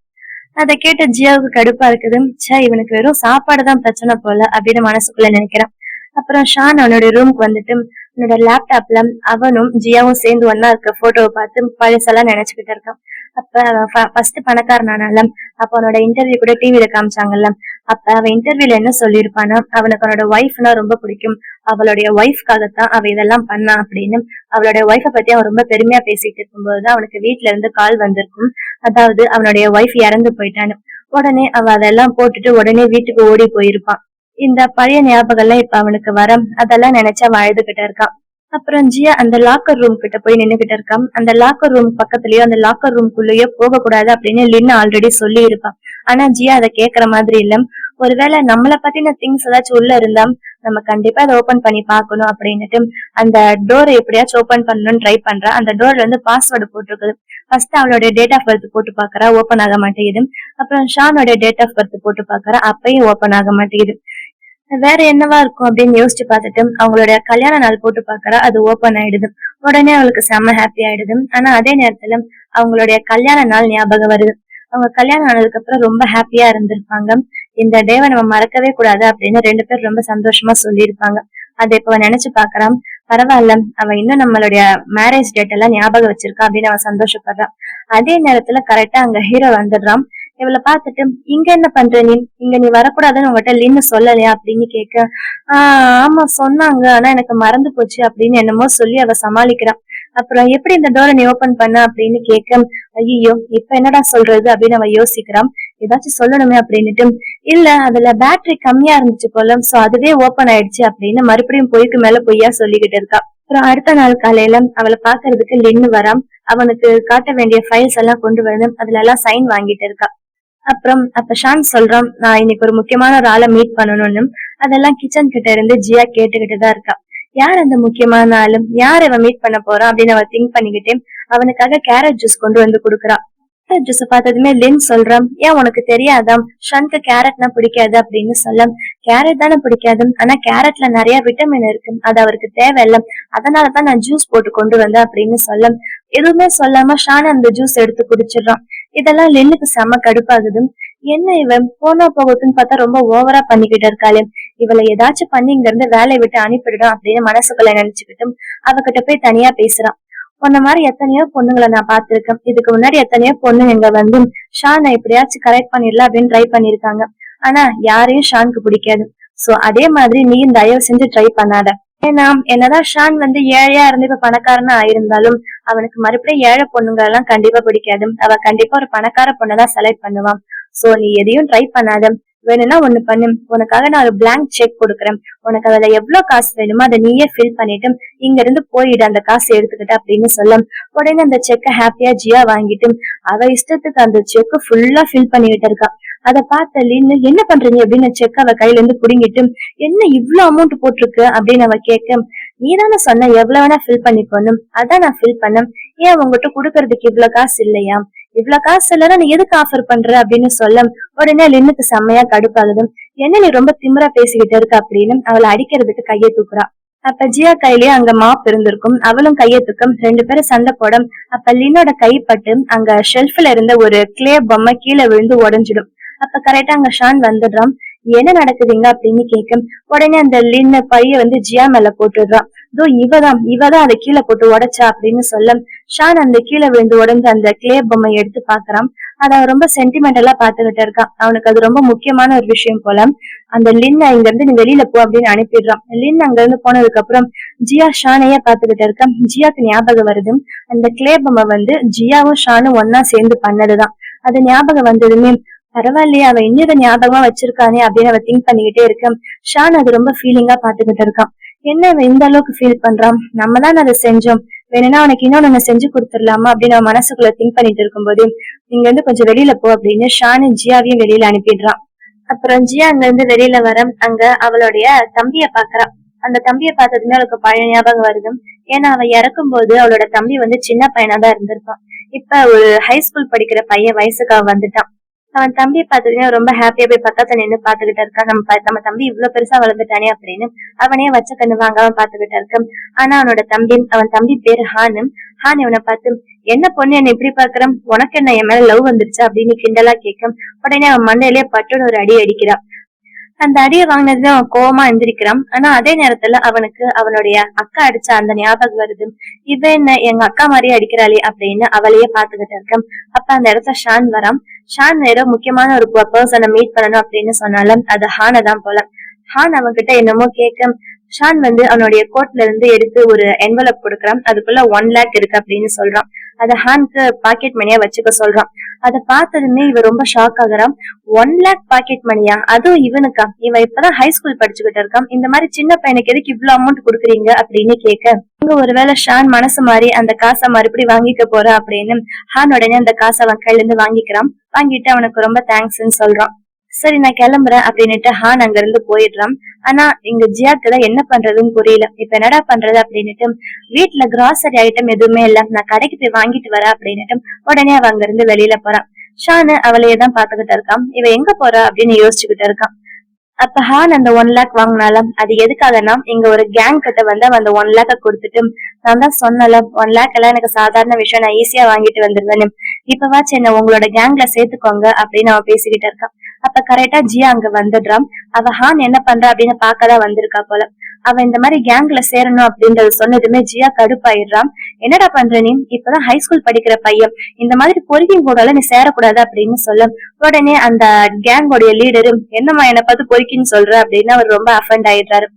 அதை கேட்ட ஜியாவுக்கு கடுப்பா இருக்குது. சே, இவனுக்கு வெறும் சாப்பாடுதான் பிரச்சனை போல அப்படின்னு மனசுக்குள்ள நினைக்கிறான். அப்புறம் ஷான் அவனோட ரூமுக்கு வந்துட்டு அவனோட லேப்டாப்ல அவனும் ஜியாவும் சேர்ந்து ஒன்னா இருக்க போட்டோவை பார்த்து பழசெல்லாம் நினைச்சுக்கிட்டு இருக்கான். அப்ப அவன் ஃபர்ஸ்ட் பணக்காரனானால அப்ப அவனோட இன்டர்வியூ கூட டிவில காமிச்சாங்கல்ல. அப்ப அவன் இன்டர்வியூல என்ன சொல்லியிருப்பானா, அவனுக்கு அவனோட ஒய்ஃப்னா ரொம்ப பிடிக்கும், அவளுடைய ஒய்ஃப்காகத்தான் அவ இதெல்லாம் பண்ணா அப்படின்னு அவளுடைய ஒய்ஃபை பத்தி அவன் ரொம்ப பெருமையா பேசிட்டு இருக்கும்போதுதான் அவனுக்கு வீட்டுல இருந்து கால் வந்திருக்கும். அதாவது அவனுடைய ஒய்ஃப் இறந்து போயிட்டான்னு. உடனே அவ அதெல்லாம் போட்டுட்டு உடனே வீட்டுக்கு ஓடி போயிருப்பான். இந்த பழைய ஞாபகம் எல்லாம் இப்ப அவனுக்கு வர, அதெல்லாம் நினைச்சா வாழ்ந்துகிட்டு இருக்கான். அப்புறம் ஜியா அந்த லாக்கர் ரூம் கிட்ட போய் நின்னுகிட்டு இருக்கான். அந்த லாக்கர் ரூம் பக்கத்துலயோ அந்த லாக்கர் ரூம்குள்ளேயோ போக கூடாது அப்படின்னு லின்னு ஆல்ரெடி சொல்லி இருப்பான். ஆனா ஜியா அதை கேக்குற மாதிரி இல்ல. ஒருவேளை நம்மளை பத்தின திங்ஸ் ஏதாச்சும் உள்ள இருந்தா நம்ம கண்டிப்பா அதை ஓபன் பண்ணி பாக்கணும் அப்படின்னுட்டு அந்த டோரை எப்படியாச்சும் ஓபன் பண்ணணும்னு ட்ரை பண்றா. அந்த டோர்ல வந்து பாஸ்வேர்டு போட்டிருக்குது. ஃபர்ஸ்ட் அவளோட டேட் ஆஃப் பர்த் போட்டு பாக்குறா, ஓபன் ஆக மாட்டேங்குது. அப்புறம் ஷானோட டேட் ஆஃப் பர்த் போட்டு பாக்குறா, அப்பயும் ஓபன் ஆக மாட்டேங்குது. வேற என்னவா இருக்கும் அப்படின்னு யோசிச்சு பார்த்துட்டு அவங்களோட கல்யாண நாள் போட்டு பாக்குறா, அது ஓபன் ஆயிடுது. உடனே அவளுக்கு செம்ம ஹாப்பி ஆயிடுது. ஆனா அதே நேரத்துல அவங்களுடைய கல்யாண நாள் ஞாபகம் வருது. அவங்க கல்யாணம் ஆனதுக்கு அப்புறம் ரொம்ப ஹாப்பியா இருந்திருப்பாங்க. இந்த டேவை நம்ம மறக்கவே கூடாது அப்படின்னு 2 பேரும் ரொம்ப சந்தோஷமா சொல்லியிருப்பாங்க. அதை இப்ப நினைச்சு பாக்குறான். பரவாயில்ல, அவன் இன்னும் நம்மளுடைய மேரேஜ் டேட் எல்லாம் ஞாபகம் வச்சிருக்கா அப்படின்னு அவன் சந்தோஷப்படுறான். அதே நேரத்துல கரெக்டா அங்க ஹீரோ வந்துடுறான். இவளை பார்த்துட்டு, இங்க என்ன பண்ற நீ, இங்க நீ வரக்கூடாதுன்னு உங்ககிட்ட லின்னு சொல்லலையா அப்படின்னு கேட்க, ஆமா சொன்னாங்க, ஆனா எனக்கு மறந்து போச்சு அப்படின்னு என்னமோ சொல்லி அவ சமாளிக்கிறான். அப்புறம் எப்படி இந்த டோரை நீ ஓபன் பண்ண அப்படின்னு கேட்க, ஐயோ இப்ப என்னடா சொல்றது அப்படின்னு அவ யோசிக்கிறான். ஏதாச்சும் சொல்லணுமே அப்படின்னுட்டு, இல்ல அதுல பேட்டரி கம்மியா இருந்துச்சு போல, சோ அதுவே ஓபன் ஆயிடுச்சு அப்படின்னு மறுபடியும் பொய்க்கு மேல பொய்யா சொல்லிக்கிட்டு இருக்கா. அப்புறம் அடுத்த நாள் காலையில அவளை பாக்குறதுக்கு லின்னு வரான். அவனுக்கு காட்ட வேண்டிய ஃபைல்ஸ் எல்லாம் கொண்டு வந்து அதுல எல்லாம் சைன் வாங்கிட்டு இருக்கா. அப்புறம் அப்ப ஷான் சொல்றான், நான் இன்னைக்கு ஒரு முக்கியமான ஒரு ஆளை மீட் பண்ணணும்னு. அதெல்லாம் கிச்சன் கிட்ட இருந்து ஜியா கேட்டுக்கிட்டுதான் இருக்கா. யார் அந்த முக்கியமான ஆளு, யார் அவன் மீட் பண்ண போறான் அப்படின்னு அவ திங்க் பண்ணிக்கிட்டே அவனுக்காக கேரட் ஜூஸ் கொண்டு வந்து குடுக்குறா. சாக்லேட் ஜூஸ் பார்த்ததுமே லின் சொல்றான், ஏன் உனக்கு தெரியாதாம் ஷானுக்கு கேரட்னா பிடிக்காது அப்படின்னு சொல்ல. கேரட் தானே பிடிக்காது, ஆனா கேரட்ல நிறைய விட்டமின் இருக்கு, அது அவருக்கு தேவையில்ல, அதனாலதான் நான் ஜூஸ் போட்டு கொண்டு வந்தேன் அப்படின்னு சொல்ல. எதுவுமே சொல்லாம ஷான் அந்த ஜூஸ் எடுத்து குடிச்சிடுறான். இதெல்லாம் லின்னுக்கு செம்ம கடுப்பாகுது. என்ன இவன் போனா போகுதுன்னு பார்த்தா ரொம்ப ஓவரா பண்ணிக்கிட்டு இருக்காளே, இவளை ஏதாச்சும் பண்ணி இங்க இருந்து வேலையை விட்டு அனுப்பிடுறான் அப்படின்னு மனசுக்குள்ள நினைச்சுக்கிட்டு அவகிட்ட போய் தனியா பேசுறான். உன்ன மாதிரி எத்தனையோ பொண்ணுங்களை நான் பாத்திருக்கேன், இதுக்கு முன்னாடி எத்தனையோ பொண்ணுங்க இங்க வந்து ஷானை எப்படியாச்சும் கரெக்ட் பண்ணிடலாம் அப்படின்னு ட்ரை பண்ணிருக்காங்க, ஆனா யாரையும் ஷானுக்கு பிடிக்காது. சோ அதே மாதிரி நீயும் தயவு செஞ்சு ட்ரை பண்ணாத. ஏன்னா என்னதான் ஷான் வந்து ஏழையா இருந்து இப்ப பணக்காரனா ஆயிருந்தாலும் அவனுக்கு மறுபடியும் ஏழை பொண்ணுங்க எல்லாம் கண்டிப்பா பிடிக்காது, அவ கண்டிப்பா ஒரு பணக்கார பொண்ணதான் செலக்ட் பண்ணுவான். சோ நீ எதையும் ட்ரை பண்ணாத. வேணும்னா ஒண்ணு பண்ணு, உனக்காக நான் ஒரு பிளாங்க் செக் கொடுக்குறேன், உனக்கு அதுல எவ்வளவு காசு வேணுமோ அதை நீயே ஃபில் பண்ணிட்டு இங்க இருந்து போயிடு அந்த காசு எடுத்துக்கிட்ட அப்படின்னு சொல்ல. உடனே அந்த செக்கை ஹாப்பியா ஜியா வாங்கிட்டு அவ இஷ்டத்துக்கு அந்த செக் ஃபுல்லா ஃபில் பண்ணிட்டு இருக்கா. அதை பார்த்த லின்னு என்ன பண்றீங்க அப்படின்னு செக் அவ கையில இருந்து புடுங்கிட்டு, என்ன இவ்வளவு அமௌண்ட் போட்டிருக்கு அப்படின்னு அவ கேட்க, நீதானே சொன்ன எவ்வளவு வேணா ஃபில் பண்ணி போனும், அதான் நான் ஃபில் பண்ணேன், ஏன் உங்ககிட்ட குடுக்கறதுக்கு இவ்வளவு காசு இல்லையா, இவ்வளவு காசு இல்லைன்னா நீ எதுக்கு ஆஃபர் பண்ற அப்படின்னு சொல்ல. உடனே லின்னுக்கு செம்மையா கடுப்பாகுது. என்ன நீ ரொம்ப திமிரா பேசிக்கிட்டு இருக்க அப்படின்னு அவளை அடிக்கிறதுக்கு கையை தூக்குறா. அப்ப ஜியா கையிலேயே அங்க மாப் இருந்திருக்கும், அவளும் கையை தூக்கம், ரெண்டு பேரும் சண்டை போட. அப்ப லின்னோட கை பட்டு அங்க ஷெல்ஃப்ல இருந்த ஒரு கிளே பொம்மை கீழே விழுந்து உடஞ்சிடும். அப்ப கரெக்டா அங்க ஷான் வந்துடுறான். என்ன நடக்குதுங்க அப்படின்னு கேட்கும். உடனே அந்த லின்னு பைய வந்து ஜியா மேல போட்டுடுறான். இதோ இவதான் அதை கீழே போட்டு உடைச்சா அப்படின்னு சொல்ல. ஷான் அந்த கீழே விழுந்து உடஞ்ச அந்த கிளே பொம்மை எடுத்து பாக்குறான். அத அவன் ரொம்ப சென்டிமெண்டலா பாத்துக்கிட்டு இருக்கான். அவனுக்கு அது ரொம்ப முக்கியமான ஒரு விஷயம் போல. அந்த லின்ன இங்க இருந்து நீ வெளியில போ அப்படின்னு அனுப்பிடுறான். லின் அங்க இருந்து போனதுக்கு அப்புறம் ஜியா ஷானையே பாத்துக்கிட்டு இருக்கான். ஜியாக்கு ஞாபகம் வருது, அந்த கிளே பொம்மை வந்து ஜியாவும் ஷானும் ஒன்னா சேர்ந்து பண்ணதுதான். அது ஞாபகம் வந்ததுமே பரவாயில்லையே அவ இன்னொரு ஞாபகமா வச்சிருக்கானே அப்படின்னு அவ திங்க் பண்ணிக்கிட்டே இருக்கான். ஷான் அது ரொம்ப ஃபீலிங்கா பாத்துக்கிட்டு இருக்கான். என்ன அவன் இந்த அளவுக்கு ஃபீல் பண்றான், நம்ம தான் அதை செஞ்சோம், வேணும்னா அவனுக்கு இன்னொன்னு செஞ்சு கொடுத்துடலாமா அப்படின்னு அவன் மனசுக்குள்ள திங்க் பண்ணிட்டு இருக்கும்போது, இங்க இருந்து கொஞ்சம் வெளியில போ அப்படின்னு ஷானு ஜியாவையும் வெளியில அனுப்பிடுறான். அப்புறம் ஜியா அங்க இருந்து வெளியில வர அங்க அவளுடைய தம்பிய பாக்குறான். அந்த தம்பிய பார்த்ததுமே அவளுக்கு பழைய ஞாபகம் வருது. ஏன்னா அவ இறக்கும் போது அவளோட தம்பி வந்து சின்ன பையனா தான் இருந்திருப்பான். இப்ப ஒரு ஹை ஸ்கூல் படிக்கிற பையன் வயசுக்கு அவன் வந்துட்டான். அவன் தம்பியை பாத்துக்கிட்டே ரொம்ப ஹாப்பியா போய் பக்கத்துல நின்று பாத்துக்கிட்டு இருக்கான். நம்ம தம்பி இவ்வளவு பெருசா வளர்ந்துட்டானே அப்படின்னு அவனே வச்ச கண்ணு வாங்காம பாத்துக்கிட்டு இருக்கான். ஆனா அவன் தம்பி பேரு ஹான் இவனை பார்த்து, என்ன பொண்ணு என்ன இப்படி பாக்குறான், உனக்கு என்ன என் மேல லவ் வந்துருச்சு அப்படின்னு கிண்டலா கேட்கும். உடனே அவன் மண்டையிலேயே பட்டுன்னு ஒரு அடி அடிக்கிறான். அந்த அடியை வாங்கினதுல அவன் கோவமா எந்திரிக்கிறான். ஆனா அதே நேரத்துல அவனுக்கு அவனுடைய அக்கா அடிச்ச அந்த ஞாபகம் வருது. இவ என்ன எங்க அக்கா மாதிரியே அடிக்கிறாளே அப்படின்னு அவளையே பாத்துக்கிட்டு இருக்கான். அப்ப அந்த இடத்துல ஷான் வரான். ஷான் வேற முக்கியமான ஒரு பர்சனை மீட் பண்ணணும் அப்படின்னு சொன்னாலும் அது ஹானை தான் போல. ஹான் அவன்கிட்ட என்னமோ கேட்க, ஷான் வந்து அவனுடைய கோட்ல இருந்து எடுத்து ஒரு என்வலப் கொடுக்கறான். அதுக்குள்ள 1 lakh இருக்கு அப்படின்னு சொல்றான். அத ஹான்க்கு பாக்கெட் மணியா வச்சுக்க சொல்றான். அத பார்த்ததுமே இவ ரொம்ப ஷாக் ஆகுறான். 1 lakh பாக்கெட் மணியா, அதுவும் இவனுக்கா, இவன் இப்பதான் ஹை ஸ்கூல் படிச்சுக்கிட்டு இருக்கான், இந்த மாதிரி சின்ன பையனுக்கு எதுக்கு இவ்வளவு அமௌண்ட் கொடுக்குறீங்க அப்படின்னு கேட்க, இங்க ஒருவேளை ஷான் மனசு மாறி அந்த காசை மறுபடி வாங்கிக்க போற அப்படின்னு ஹான் உடனே அந்த காசை அவன் கையில இருந்து வாங்கிக்கிறான். வாங்கிட்டு அவனுக்கு ரொம்ப தேங்க்ஸ்ன்னு சொல்றான். சரி நான் கிளம்புறேன் அப்படின்னுட்டு ஹான் அங்க இருந்து போயிடுறான். ஆனா இங்க ஜியாக்கு தான் என்ன பண்றதுன்னு புரியல. இப்ப என்னடா பண்றது அப்படின்னுட்டு, வீட்டுல கிராசரி ஐட்டம் எதுவுமே இல்ல, நான் கடைக்கு போய் வாங்கிட்டு வரேன் அப்படின்னுட்டு உடனே அவ அங்க இருந்து வெளியில போறான். ஷானு அவளையேதான் பாத்துக்கிட்டு இருக்கான். இவ எங்க போறா அப்படின்னு யோசிச்சுக்கிட்டு இருக்கான். அப்ப ஹான் அந்த 1 lakh வாங்கினாலும் அது எதுக்காகனா, இங்க ஒரு கேங் கிட்ட வந்து அவன் அந்த 1 lakh கொடுத்துட்டு, நான் தான் சொன்னல 1 lakh எல்லாம் எனக்கு சாதாரண விஷயம், நான் ஈஸியா வாங்கிட்டு வந்துருவேன்னு, இப்பவாச்சும் என்ன உங்களோட கேங்ல சேர்த்துக்கோங்க அப்படின்னு அவன் பேசிக்கிட்டு இருக்கான். அப்ப கரெக்டா ஜியா அங்க வந்துடுறான். அவ ஹான் என்ன பண்றா அப்படின்னு பாக்கதான் வந்திருக்கா போல. அவன் இந்த மாதிரி கேங்ல சேரணும் அப்படின்றது சொன்னதுமே ஜியா கடுப்பாயிடுறான். என்னடா பண்ற நீ, இப்பதான் ஹை ஸ்கூல் படிக்கிற பையன், இந்த மாதிரி பொறுக்கிங் கூட நீ சேரக்கூடாது அப்படின்னு சொல்ல. உடனே அந்த கேங்கோடைய லீடரும், என்னம்மா என்ன பார்த்து பொறுக்கின்னு சொல்ற அப்படின்னு அவர் ரொம்ப அஃபண்ட் ஆயிடுறாரு.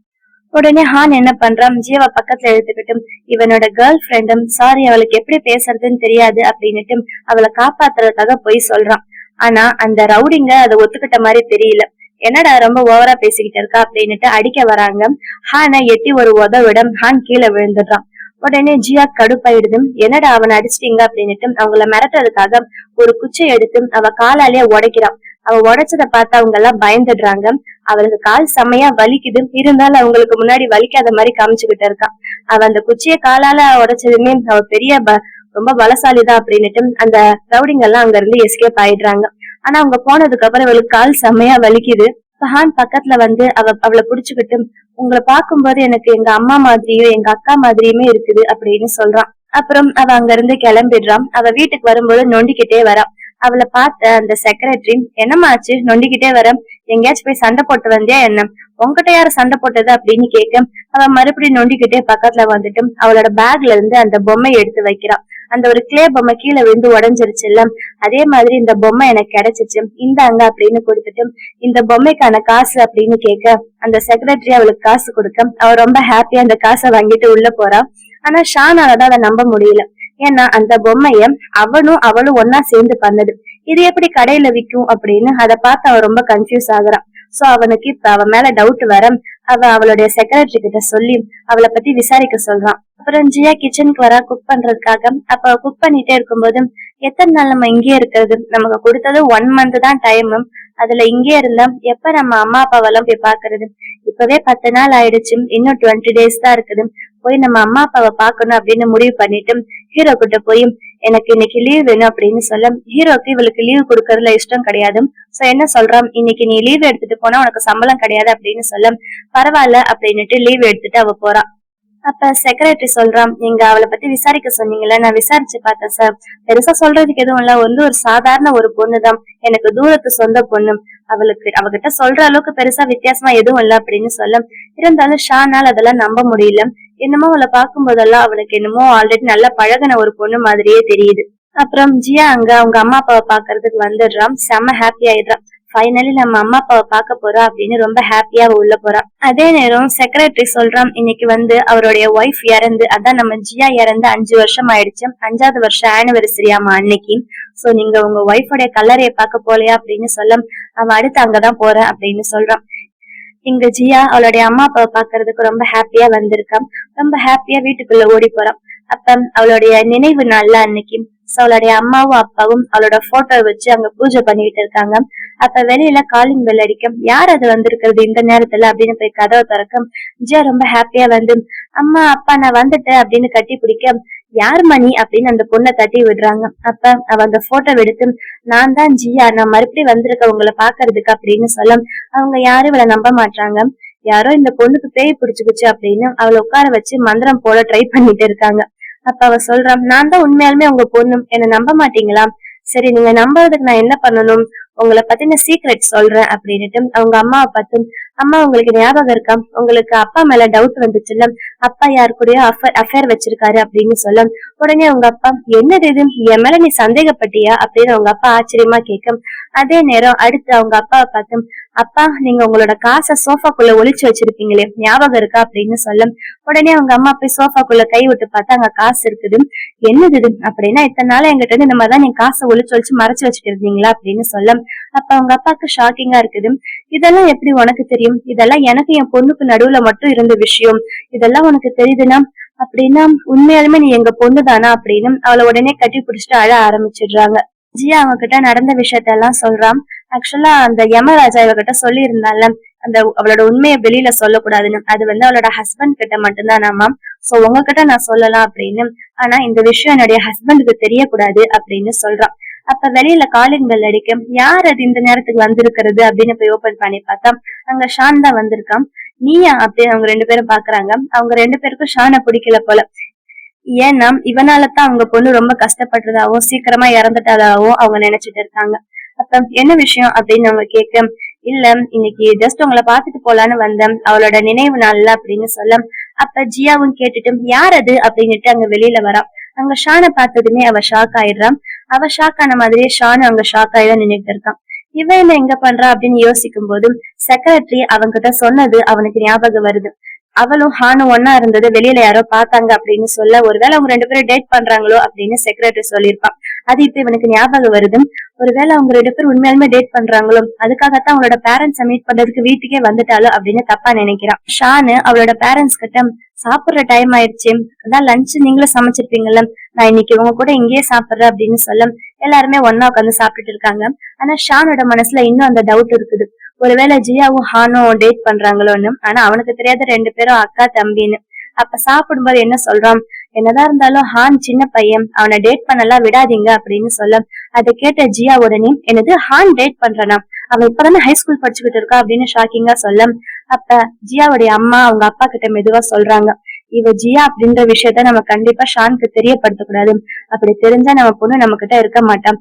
உடனே ஹான் என்ன பண்றான், ஜியாவை பக்கத்துல எடுத்துக்கிட்டு இவனோட கேர்ள் ஃப்ரெண்டும் சாரி அவளுக்கு எப்படி பேசுறதுன்னு தெரியாது அப்படின்னுட்டு அவளை காப்பாத்துறதுக்காக போய் சொல்றான். ஆனா அந்த ரவுடிங்க அதை ஒத்துக்கிட்ட மாதிரி தெரியல. என்னடா ரொம்ப ஓவரா பேசிக்கிட்டு இருக்கா அப்படின்னுட்டு அடிக்க வராங்க. ஹானை எட்டி ஒரு உதவிட ஹான் கீழே விழுந்துடுறான். உடனே ஜியா கடுப்பாயிடுது. என்னடா அவனை அடிச்சிட்டீங்க அப்படின்னுட்டு அவங்கள மிரட்டுறதுக்காக ஒரு குச்சை எடுத்து அவ காலாலேயே உடைக்கிறான். அவ உடைச்சதை பார்த்து அவங்க எல்லாம் பயந்துடுறாங்க. அவளுக்கு கால் செம்மையா வலிக்குது, இருந்தாலும் அவங்களுக்கு முன்னாடி வலிக்காத மாதிரி காமிச்சுக்கிட்டு இருக்கான். அவ அந்த குச்சியை காலால உடைச்சதுமே அவ பெரிய ரொம்ப பலசாலிதான் அப்படின்னுட்டு அந்த ரவுடிங்க எல்லாம் அங்க இருந்து எஸ்கேப் ஆயிடுறாங்க. ஆனா அவங்க போனதுக்கு அப்புறம் இவளுக்கு கால் செம்மையா வலிக்குது. ஃபஹான் பக்கத்துல வந்து அவளை புடிச்சுக்கிட்டு, உங்களை பார்க்கும்போது எனக்கு எங்க அம்மா மாதிரியும் எங்க அக்கா மாதிரியுமே இருக்குது அப்படின்னு சொல்றான். அப்புறம் அவ அங்க இருந்து கிளம்பிடுறான். அவ வீட்டுக்கு வரும்போது நொண்டிக்கிட்டே வரா. அவளை பார்த்த அந்த செக்ரட்டரி, என்னம்மா ஆச்சு நொண்டிக்கிட்டே வர, எங்கேயாச்சும் போய் சண்டை போட்டு வந்தியா என்ன, உங்ககிட்ட யாரு சண்டை போட்டது அப்படின்னு கேட்க, அவ மறுபடியும் நொண்டிக்கிட்டே பக்கத்துல வந்துட்டு அவளோட பேக்ல இருந்து அந்த பொம்மையை எடுத்து வைக்கிறான். அந்த ஒரு கிளே பொம்மை கீழே விழுந்து உடஞ்சிருச்சுல்ல, அதே மாதிரி இந்த பொம்மை எனக்கு கிடைச்சிச்சு, இந்தாங்க அப்படின்னு கொடுத்துட்டு இந்த பொம்மைக்கான காசு அப்படின்னு கேட்க, அந்த செக்ரட்டரி அவளுக்கு காசு கொடுக்க அவ ரொம்ப ஹாப்பியா அந்த காசை வாங்கிட்டு உள்ள போறா. ஆனா ஷானாலதான் அதை நம்ப முடியல. ஏன்னா அந்த பொம்மைய அவளும் ஒன்னா சேர்ந்து பண்ணது. இது எப்படி கடையில விக்கும் அப்படின்னு அதை பார்த்து அவ ரொம்ப கன்ஃபியூஸ் ஆகுறான். சோ அவனுக்கு இப்ப அவ மேல டவுட் வர அவளுடைய செக்ரட்டரி கிட்ட சொல்லி அவளை பத்தி விசாரிக்க சொல்றான். அப்புறம் ஜியா கிச்சனுக்கு வரா குக் பண்றதுக்காக. அப்ப குக் பண்ணிட்டே இருக்கும்போது, எத்தனை நாள் நம்ம இங்கேயே இருக்கிறது, நமக்கு கொடுத்தது 1 month தான் டைம், அதுல இங்கே இருந்தா எப்ப நம்ம அம்மா அப்பாவெல்லாம் போய் பாக்குறது, இப்பவே 10 நாள் ஆயிடுச்சு, இன்னும் 20 days தான் இருக்குது, போய் நம்ம அம்மா அப்பாவை பாக்கணும் அப்படின்னு முடிவு பண்ணிட்டு ஹீரோ கிட்ட போய் எனக்கு இன்னைக்கு லீவ் வேணும் அப்படின்னு சொல்ல, ஹீரோக்கு இவளுக்கு லீவ் கொடுக்கறதுல இஷ்டம் கிடையாது. சோ என்ன சொல்றான், இன்னைக்கு நீ லீவ் எடுத்துட்டு போனா உனக்கு சம்பளம் கிடையாது அப்படின்னு சொல்ல, பரவாயில்ல அப்படின்னுட்டு லீவ் எடுத்துட்டு அவ போறா. அப்ப செக்ரட்டரி சொல்றான், நீங்க அவளை பத்தி விசாரிக்க சொன்னீங்கல்ல, நான் விசாரிச்சு பார்த்தேன் சார், பெருசா சொல்றதுக்கு எதுவும் இல்ல, ஒரு சாதாரண ஒரு பொண்ணுதான், எனக்கு தூரத்து சொந்த பொண்ணு, அவகிட்ட சொல்ற அளவுக்கு பெருசா வித்தியாசமா எதுவும் இல்ல அப்படின்னு சொல்ல, இருந்தாலும் ஷானால் அதெல்லாம் நம்ப முடியல. என்னமோ அவளை பார்க்கும் போதெல்லாம் அவனுக்கு என்னமோ ஆல்ரெடி நல்லா பழகின ஒரு பொண்ணு மாதிரியே தெரியுது. அப்புறம் ஜியா அங்க அவங்க அம்மா அப்பாவை பாக்குறதுக்கு வந்துடுறான். செம்ம ஹாப்பி ஆயிடுறான். ஃபைனலி நம்ம அம்மா அப்பாவை பார்க்க போறா அப்படின்னு ரொம்ப ஹாப்பியா உள்ள போறா. அதே நேரம் செக்ரட்டரி சொல்றான், இன்னைக்கு வந்து அவருடைய ஒய்ஃப் இறந்து, அதான் நம்ம ஜியா இறந்து 5 வருஷம் ஆயிடுச்சு, 5வது வருஷம் ஆனிவர்சரியாமா அன்னைக்கு. சோ நீங்க உங்க ஒய்ஃபோடைய கல்லறையை பார்க்க போலையா அப்படின்னு சொல்ல, அவன் அடுத்து அங்கதான் போறேன் அப்படின்னு சொல்றான். இங்க ஜியா அவளுடைய அம்மா அப்பாவை பாக்குறதுக்கு ரொம்ப ஹாப்பியா வந்திருக்கான். ரொம்ப ஹாப்பியா வீட்டுக்குள்ள ஓடி போறான். அப்ப அவளுடைய நினைவு நாள்ல அன்னைக்கு அவளுடைய அம்மாவும் அப்பாவும் அவளோட போட்டோ வச்சு அங்க பூஜை பண்ணிட்டு இருக்காங்க. அப்ப வெளியில காலிங் பெல் அடிக்கும். யார் அது வந்திருக்கிறது இந்த நேரத்துல அப்படின்னு போய் கதவை திறக்கும். ஜியா ரொம்ப ஹாப்பியா வந்து, அம்மா அப்பா நான் வந்துட்டேன் அப்படின்னு கட்டி பிடிக்க, யார் மணி அப்படின்னு அந்த பொண்ணை தட்டி விடுறாங்க. அப்ப அவ அந்த போட்டோ எடுத்து, நான் தான் ஜியா, நான் மறுபடியும் வந்திருக்க உங்களை பாக்குறதுக்கு அப்படின்னு சொல்ல, அவங்க யாரும் இவளை நம்ப மாட்டாங்க. யாரோ இந்த பொண்ணுக்கு பேய் பிடிச்சுக்குச்சு அப்படின்னு அவளை உட்கார வச்சு மந்திரம் போல ட்ரை பண்ணிட்டு இருக்காங்க. அப்ப அவ சொல்றான், நான் தான் உண்மையாலுமே உங்க பொண்ணு, என்ன நம்ப மாட்டீங்களா, சரி நீங்க நம்புறதுக்கு நான் என்ன பண்ணணும், உங்களை பத்தின சீக்ரெட் சொல்றேன் அப்படின்னுட்டு அவங்க அம்மாவை பார்த்து, அம்மா உங்களுக்கு ஞாபகம் இருக்கா, உங்களுக்கு அப்பா மேல டவுட் வந்துச்சுல்ல, அப்பா யாரு கூடயோ அஃபேர் வச்சிருக்காரு அப்படின்னு சொல்ல, உடனே உங்க அப்பா, என்னது இது, என் மேல நீ சந்தேகப்பட்டியா அப்படின்னு அவங்க அப்பா ஆச்சரியமா கேட்கும். அதே நேரம் அடுத்து அவங்க அப்பாவை பார்த்து, அப்பா நீங்க உங்களோட காசை சோஃபாக்குள்ள ஒளிச்சு வச்சிருப்பீங்களே ஞாபகம் இருக்கா அப்படின்னு சொல்ல, உடனே அவங்க அம்மா போய் சோஃபாக்குள்ள கை விட்டு பார்த்தா அங்க காசு இருக்குது. என்னது இது அப்படின்னா, இத்தனை நாள் எங்கிட்ட இருந்து இந்த மாதிரிதான் நீங்க காசை ஒளிச்சு மறைச்சு வச்சுட்டு இருந்தீங்களா அப்படின்னு சொல்ல, அப்ப அவங்க அப்பாவுக்கு ஷாக்கிங்கா இருக்குது. இதெல்லாம் எப்படி உனக்கு தெரியும், இதெல்லாம் எனக்கு என் பொண்ணுக்கு நடுவுல மட்டும் இருந்த விஷயம், இதெல்லாம் உனக்கு தெரியுதுன்னா அப்படின்னா உண்மையாலுமே நீ எங்க பொண்ணுதானா அப்படின்னு அவளை உடனே கட்டி பிடிச்சிட்டு அழ ஆரம்பிச்சிடுறாங்க. ஜியா அவங்க கிட்ட நடந்த விஷயத்த எல்லாம் சொல்றான். ஆக்சுவலா அந்த யமராஜா இவகிட்ட சொல்லி இருந்தால, அந்த அவளோட உண்மையை வெளியில சொல்லக்கூடாதுன்னு, அது வந்து அவளோட ஹஸ்பண்ட் கிட்ட மட்டும்தான் நாம, சோ உங்ககிட்ட நான் சொல்லலாம் அப்படின்னு, ஆனா இந்த விஷயம் என்னுடைய ஹஸ்பண்டுக்கு தெரியக்கூடாது அப்படின்னு சொல்றான். அப்ப வெளியில காலிங் பெல் அடிக்க, யார் அது இந்த நேரத்துக்கு வந்திருக்கிறது அப்படின்னு போய் ஓபன் பண்ணி பார்த்தா அங்க ஷான் தான் வந்திருக்கான். நீயா அப்படின்னு அவங்க 2 பேரும் பாக்குறாங்க. அவங்க 2 பேருக்கும் ஷானை பிடிக்கல போல. ஏன்னா இவனாலதான் அவங்க பொண்ணு ரொம்ப கஷ்டப்படுறதாவும் சீக்கிரமா இறந்துட்டதாவும் அவங்க நினைச்சிட்டு இருக்காங்க. அப்ப என்ன விஷயம் அப்படின்னு அவங்க கேட்க, இல்ல இன்னைக்கு ஜஸ்ட் உங்களை பாத்துட்டு போலான்னு வந்தேன், அவளோட நினைவு நாள்ல அப்படின்னு சொல்ல, அப்ப ஜியாவும் கேட்டுட்டு யார் அது அப்படின்னுட்டு அங்க வெளியில வரா. அங்க ஷானை பார்த்ததுமே அவ ஷாக் ஆயிடுறான். அவ ஷாக் ஆன மாதிரியே ஷான் அங்க ஷாக் ஆயிதான் நின்னுட்டு இருக்கான். இவன் என்ன எங்க பண்றா அப்படின்னு யோசிக்கும் போது செக்ரட்டரி அவன்கிட்ட சொன்னது அவனுக்கு ஞாபகம் வருது. அவளும் ஹானும் ஒன்னா இருந்தது வெளியில யாரோ பாத்தாங்க அப்படின்னு சொல்ல, ஒருவேளை அவங்க 2 பேரும் டேட் பண்றாங்களோ அப்படின்னு செக்ரட்டரி சொல்லியிருப்பான். அது இப்ப இவனுக்கு ஞாபகம் வருது. ஒருவேளை அவங்க 2 பேரும் உண்மையாலுமே டேட் பண்றாங்களோ, அதுக்காகத்தான் அவங்களோட பேரண்ட்ஸை மீட் பண்றதுக்கு வீட்டுக்கே வந்துட்டாலோ அப்படின்னு தப்பா நினைக்கிறான். ஷானு அவளோட பேரண்ட்ஸ் கிட்ட, சாப்பிடுற டைம் ஆயிடுச்சு, அதான் லஞ்ச் நீங்களும் சமைச்சிருப்பீங்கல்ல, நான் இன்னைக்கு உங்க கூட இங்கேயே சாப்பிடுறேன் அப்படின்னு சொல்ல, எல்லாருமே ஒன்னா உட்காந்து சாப்பிட்டுட்டு இருக்காங்க. ஆனா ஷானோட மனசுல இன்னும் அந்த டவுட் இருக்குது, ஒருவேளை ஜியாவும் ஹானும் டேட் பண்றாங்களோன்னு. ஆனா அவனுக்கு தெரியாத 2 பேரும் அக்கா தம்பின்னு. அப்ப சாப்பிடும்போது என்ன சொல்றான், என்னதான் இருந்தாலும் ஹான் சின்ன பையன், அவனை டேட் பண்ணலாம் விடாதீங்க அப்படின்னு சொல்ல, அதை கேட்ட ஜியா உடனே என்னது ஹான் டேட் பண்றானா, அவன் இப்பதானே ஹை ஸ்கூல் படிச்சுக்கிட்டு இருக்கா அப்படின்னு ஷாக்கிங்கா சொல்ல, அப்ப ஜியாவுடைய அம்மா அவங்க அப்பா கிட்ட மெதுவா சொல்றாங்க, இவ ஜியா அப்படின்ற விஷயத்த நம்ம கண்டிப்பா ஷானுக்கு தெரியப்படுத்தக்கூடாது. அப்படி தெரிஞ்சா நம்ம பொண்ணு நம்ம கிட்ட இருக்க மாட்டான்.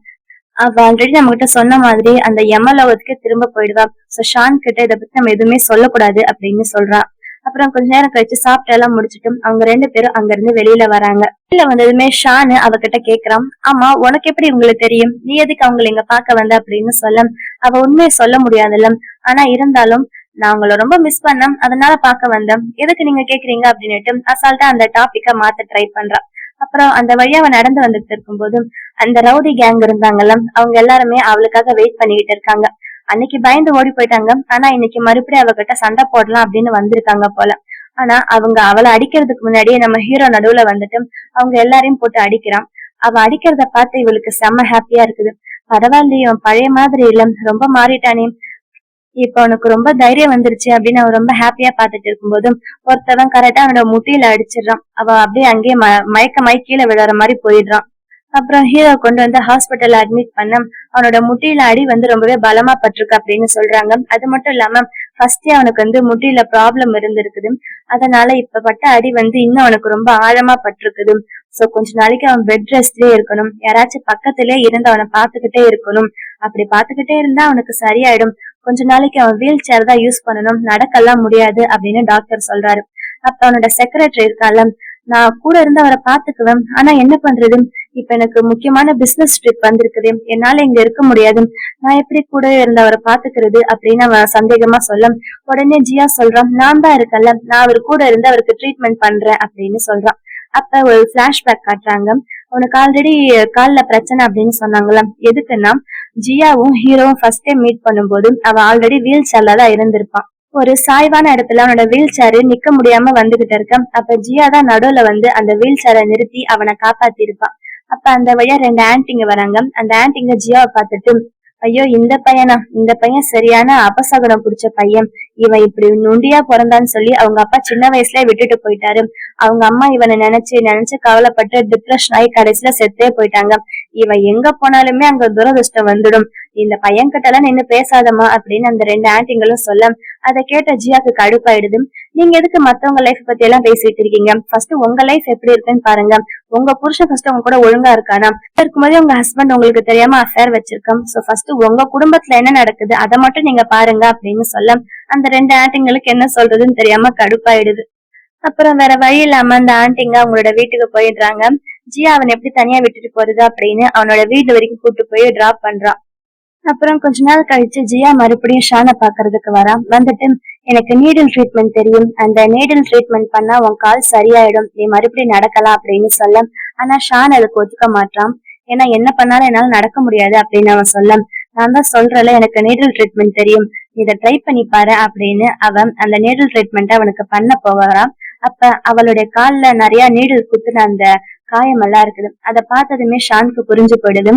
அவ ஆல்ரெடி நம்ம கிட்ட சொன்ன மாதிரி அந்த யமலோகத்துக்கே திரும்ப போயிடுவா. சோ ஷான் கிட்ட இதை பத்தி நம்ம எதுவுமே சொல்லக்கூடாது அப்படின்னு சொல்றா. அப்புறம் கொஞ்ச நேரம் கழிச்சு சாப்பிட்டு எல்லாம் முடிச்சுட்டு அவங்க 2 பேரும் அங்க இருந்து வெளியில வராங்க. வெளியில வந்ததுமே ஷானு அவகிட்ட கேக்குறான், ஆமா உனக்கு எப்படி உங்களுக்கு தெரியும், நீ எதுக்கு அவங்களை இங்க பாக்க வந்த அப்படின்னு சொல்ல, அவ உண்மையை சொல்ல முடியாதுல்ல, ஆனா இருந்தாலும் நான் உங்களை ரொம்ப மிஸ் பண்ணேன், அதனால பாக்க வந்தேன், எதுக்கு நீங்க கேக்குறீங்க அப்படின்னுட்டு அசால்ட்டா அந்த டாபிக்க மாத்த ட்ரை பண்றா. அப்புறம் அந்த வழியா அவன் நடந்து வந்துட்டு இருக்கும் போது அந்த ரவுடி கேங் இருந்தாங்கல்ல, அவங்க எல்லாருமே அவளுக்காக வெயிட் பண்ணிக்கிட்டு இருக்காங்க. அன்னைக்கு பயந்து ஓடி போயிட்டாங்க, ஆனா இன்னைக்கு மறுபடியும் அவகிட்ட சண்டை போடலாம் அப்படின்னு வந்திருக்காங்க போல. ஆனா அவங்க அவளை அடிக்கிறதுக்கு முன்னாடியே நம்ம ஹீரோ நடுவுல வந்துட்டு அவங்க எல்லாரையும் போட்டு அடிக்கிறான். அவ அடிக்கிறத பார்த்து இவளுக்கு செம்ம ஹாப்பியா இருக்குது. பரவாயில்லையே, பழைய மாதிரி இல்ல, ரொம்ப மாறிட்டானே, இப்ப அவனுக்கு ரொம்ப தைரியம் வந்துருச்சு அப்படின்னு அவன் ரொம்ப ஹாப்பியா பாத்துட்டு இருக்கும்போதும் ஒருத்தவன் கரெக்டா அவனோட முட்டியில அடிச்சிடறான். அவ அப்படியே அங்கேயே மயக்கமாயி கீழே விழுற மாதிரி போயிடுறான். அப்புறம் ஹீரோ கொண்டு வந்து ஹாஸ்பிட்டல்ல அட்மிட் பண்ண, அவனோட முட்டியில அடி வந்து ரொம்பவே பலமா பட்டிருக்கு அப்படின்னு சொல்றாங்க. அது மட்டும் இல்லாம ஃபர்ஸ்டே அவனுக்கு வந்து முட்டியில ப்ராப்ளம் இருந்திருக்குது, அதனால இப்ப பட்ட அடி வந்து இன்னும் அவனுக்கு ரொம்ப ஆழமா பட்டிருக்குது. சோ கொஞ்ச நாளைக்கு அவன் பெட் ரெஸ்ட்லயே இருக்கணும், யாராச்சும் பக்கத்திலே இருந்து அவனை பாத்துக்கிட்டே இருக்கணும். அப்படி பாத்துக்கிட்டே இருந்தா அவனுக்கு சரியாயிடும். கொஞ்ச நாளைக்கு அவன் வீல் சேர் தான் யூஸ் பண்ணணும், நடக்கலாம் முடியாது அப்படின்னு டாக்டர் சொல்றாரு. அப்ப அவனோட செக்ரட்டரி இருக்கான்ல, நான் கூட இருந்து அவரை பாத்துக்குவேன், ஆனா என்ன பண்றது, இப்ப எனக்கு முக்கியமான பிசினஸ் ட்ரிப் வந்திருக்குது, என்னால இங்க இருக்க முடியாது, நான் எப்படி கூட இருந்து அவரை பாத்துக்கிறது அப்படின்னு அவன் சந்தேகமா சொல்ல, உடனே ஜியா சொல்றான், நான் தான் இருக்கல, நான் அவர் கூட இருந்து அவருக்கு ட்ரீட்மெண்ட் பண்றேன் அப்படின்னு சொல்றான். அப்ப ஒரு பிளாஷ்பேக் காட்டுறாங்க. அவனுக்கு ஆல்ரெடி கால்ல பிரச்சனை அப்படின்னு சொன்னாங்களா, எதுக்குன்னா ஜியாவும் ஹீரோவும் ஃபர்ஸ்ட் டைம் மீட் பண்ணும்போது அவன் ஆல்ரெடி வீல் சேர்ல தான் இருந்திருப்பான். ஒரு சாய்வான இடத்துல அவனோட வீல் சேரு நிக்க முடியாம வந்துகிட்டு இருக்க, அப்ப ஜியா தான் நடுவுல வந்து அந்த வீல் சேரை நிறுத்தி அவனை காப்பாத்தி இருப்பான். அப்ப அந்த வழியா 2 ஆன்ட்டிங்க வராங்க. அந்த ஆன்ட்டிங்க ஜியாவை பார்த்துட்டு, ஐயோ இந்த பையனா, இந்த பையன் சரியான அபசகுனம் புடிச்ச பையன், இவன் இப்படி நொண்டியா பிறந்தான்னு சொல்லி அவங்க அப்பா சின்ன வயசுல விட்டுட்டு போயிட்டாரு, அவங்க அம்மா இவனை நினைச்சு நினைச்சு கவலைப்பட்டு டிப்ரெஷன் ஆகி கடைசியில செத்தே போயிட்டாங்க, இவன் எங்க போனாலுமே அங்க துரதிருஷ்டம் வந்துடும், இந்த பையன் கிட்ட எல்லாம் நின்னு பேசாதமா அப்படின்னு அந்த 2 ஆன்ட்டிங்களும் சொல்ல, அதை கேட்ட ஜியாக்கு கடுப்பாயிடுது. நீங்க எதுக்கு மத்தவங்க லைஃப் பத்தி எல்லாம் பேசிட்டு இருக்கீங்க, ஃபர்ஸ்ட் உங்க லைஃப் எப்படி இருக்குன்னு பாருங்க, உங்க புருஷன் ஃபர்ஸ்ட் உங்க கூட ஒழுங்கா இருக்கானா, இருக்கும்போதே உங்க ஹஸ்பண்ட் உங்களுக்கு தெரியாம அஃபேர் வச்சிருக்கோம், சோ ஃபர்ஸ்ட் உங்க குடும்பத்துல என்ன நடக்குது அதை மட்டும் நீங்க பாருங்க அப்படின்னு சொல்ல, அந்த 2 ஆன்ட்டிங்களுக்கு என்ன சொல்றதுன்னு தெரியாம கடுப்பாயிடுது. அப்புறம் வேற வழி இல்லாம அந்த ஆன்ட்டிங்க அவங்களோட வீட்டுக்கு போயிடுறாங்க. ஜியா அவன் எப்படி தனியா விட்டுட்டு போறது அப்படின்னு அவனோட வீடு வரைக்கும் கூட்டு போய் டிராப் பண்றான். அப்புறம் கொஞ்ச நாள் கழிச்சு ஜியா மறுபடியும் ஷானை பாக்குறதுக்கு வரான். வந்துட்டு எனக்கு நீடில் ட்ரீட்மெண்ட் தெரியும், அந்த நீடில் ட்ரீட்மெண்ட் பண்ணா உன் கால் சரியாயிடும், நீ மறுபடியும் நடக்கலாம் அப்படின்னு சொல்ல, ஆனா ஷான் அதுக்கு ஒத்துக்க மாட்டான். ஏன்னா என்ன பண்ணாலும் என்னால நடக்க முடியாது அப்படின்னு அவன் சொல்ல, நான் தான் சொல்றல எனக்கு நீடில் ட்ரீட்மெண்ட் தெரியும், இதை ட்ரை பண்ணி பாரு அப்படின்னு அவன் அந்த நீடில் ட்ரீட்மெண்ட் அவனுக்கு பண்ண போவாராம். அப்ப அவளுடைய கால்ல நிறைய நீடில் குத்துன அந்த காயம் எல்லாம் இருக்குது. அதை பார்த்ததுமே ஷானுக்கு புரிஞ்சு போயிடுது,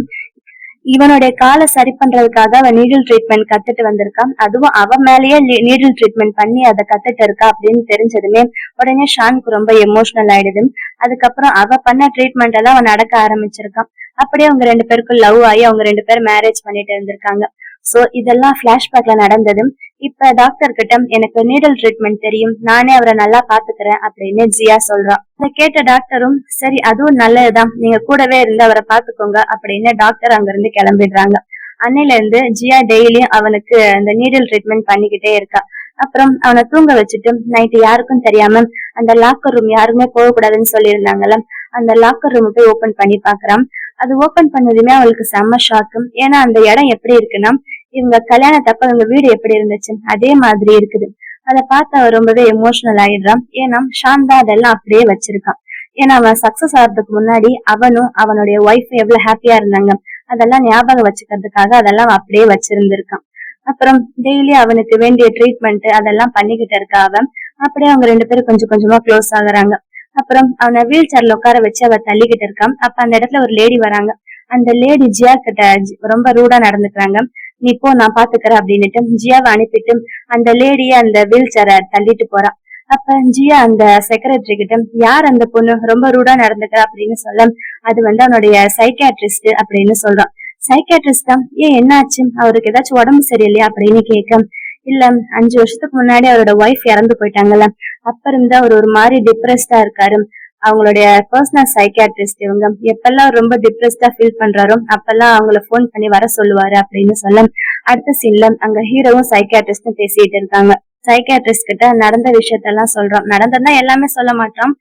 இவனுடைய காலை சரி பண்றதுக்காக அவன் நீடில் ட்ரீட்மெண்ட் கத்துட்டு வந்திருக்கான், அதுவும் அவன் மேலேயே நீடில் ட்ரீட்மெண்ட் பண்ணி அதை கத்துட்டு இருக்கா அப்படின்னு தெரிஞ்சதுமே உடனே ஷானுக்கு ரொம்ப எமோஷனல் ஆயிடுது. அதுக்கப்புறம் அவ பண்ண ட்ரீட்மெண்ட் எல்லாம் அவன் நடக்க ஆரம்பிச்சிருக்கான். அப்படியே அவங்க 2 பேருக்கும் லவ் ஆகி அவங்க 2 பேரும் மேரேஜ் பண்ணிட்டு இருந்திருக்காங்க. சோ இதெல்லாம் பிளாஷ்பேக்ல நடந்தது. இப்ப டாக்டர் கிட்ட எனக்கு நீடல் ட்ரீட்மெண்ட் தெரியும், நானே அவரை நல்லா பாத்துக்கிறேன் அப்படின்னு ஜியா சொல்றான். அதை கேட்ட டாக்டரும் சரி அதுவும் நல்லதுதான், நீங்க கூடவே இருந்து அவரை பாத்துக்கோங்க அப்படின்னு டாக்டர் அங்க இருந்து கிளம்பிடுறாங்க. அன்னையில இருந்து ஜியா டெய்லியும் அவனுக்கு அந்த நீடல் ட்ரீட்மெண்ட் பண்ணிக்கிட்டே இருக்கா. அப்புறம் அவனை தூங்க வச்சுட்டு நைட்டு யாருக்கும் தெரியாம அந்த லாக்கர் ரூம் யாருமே போக கூடாதுன்னு சொல்லியிருந்தாங்கல்ல, அந்த லாக்கர் ரூம் போய் ஓபன் பண்ணி பாக்குறான். அது ஓபன் பண்ணதுமே அவளுக்கு செம்ம ஷாக்கும். ஏன்னா அந்த இடம் எப்படி இருக்குன்னா இவங்க கல்யாணத்தப்ப அவங்க வீடு எப்படி இருந்துச்சு அதே மாதிரி இருக்குது. அதை பார்த்து அவ ரொம்பவே எமோஷனல் ஆயிடுறான். ஏன்னா ஷான் தான் அதெல்லாம் அப்படியே வச்சிருக்கான். ஏன்னா அவன் சக்சஸ் ஆகிறதுக்கு முன்னாடி அவனும் அவனுடைய ஒய்ஃப் எவ்வளவு ஹாப்பியா இருந்தாங்க அதெல்லாம் ஞாபகம் வச்சுக்கிறதுக்காக அதெல்லாம் அப்படியே வச்சிருந்திருக்கான். அப்புறம் டெய்லி அவனுக்கு வேண்டிய ட்ரீட்மெண்ட் அதெல்லாம் பண்ணிக்கிட்டு இருக்கா அவன். அப்படியே அவங்க 2 பேரும் கொஞ்சம் கொஞ்சமா க்ளோஸ் ஆகுறாங்க. அப்புறம் அவனை வீல் சேர்ல உட்கார வச்சு அவ தள்ளிக்கிட்டு இருக்கான். அப்ப அந்த இடத்துல ஒரு லேடி வராங்க. அந்த லேடி ஜியா கிட்ட ரொம்ப ரூடா நடந்துக்கிறாங்க. நீ இப்போ நான் பாத்துக்கிறேன் அப்படின்னுட்டு ஜியாவை அனுப்பிட்டு அந்த லேடிய அந்த வீல் சேரை தள்ளிட்டு போறான். அப்ப ஜியா அந்த செக்ரட்டரி கிட்ட யார் அந்த பொண்ணு ரொம்ப ரூடா நடந்துக்கிறா அப்படின்னு சொல்ல அது அவனுடைய சைக்காட்ரிஸ்ட் அப்படின்னு சொல்றான். சைக்காட்ரிஸ்ட் தான். ஏன் என்னாச்சு, அவருக்கு ஏதாச்சும் உடம்பு சரியில்லையா அப்படின்னு கேட்க இல்ல 5 வருஷத்துக்கு முன்னாடி அவரோட ஒய்ஃப் இறந்து போயிட்டாங்கல்ல, அப்ப இருந்து அவர் ஒரு மாதிரி டிப்ரெஸ்டா இருக்காரு. அவங்களுடைய பர்சனல் சைக்காட்ரிஸ்ட் இவங்க. எப்பெல்லாம் ரொம்ப டிப்ரெஸ்டா ஃபீல் பண்றாரோ அப்பெல்லாம் அவங்கள போன் பண்ணி வர சொல்லுவாரு அப்படின்னு சொல்ல அடுத்த சீன்ல அங்க ஹீரோவும் சைக்காட்ரிஸ்டும் பேசிட்டு இருக்காங்க. சைக்காட்ரிஸ்ட் கிட்ட நடந்த விஷயத்தெல்லாம் சொல்றான். நடந்ததுன்னா எல்லாமே சொல்ல மாட்டான்.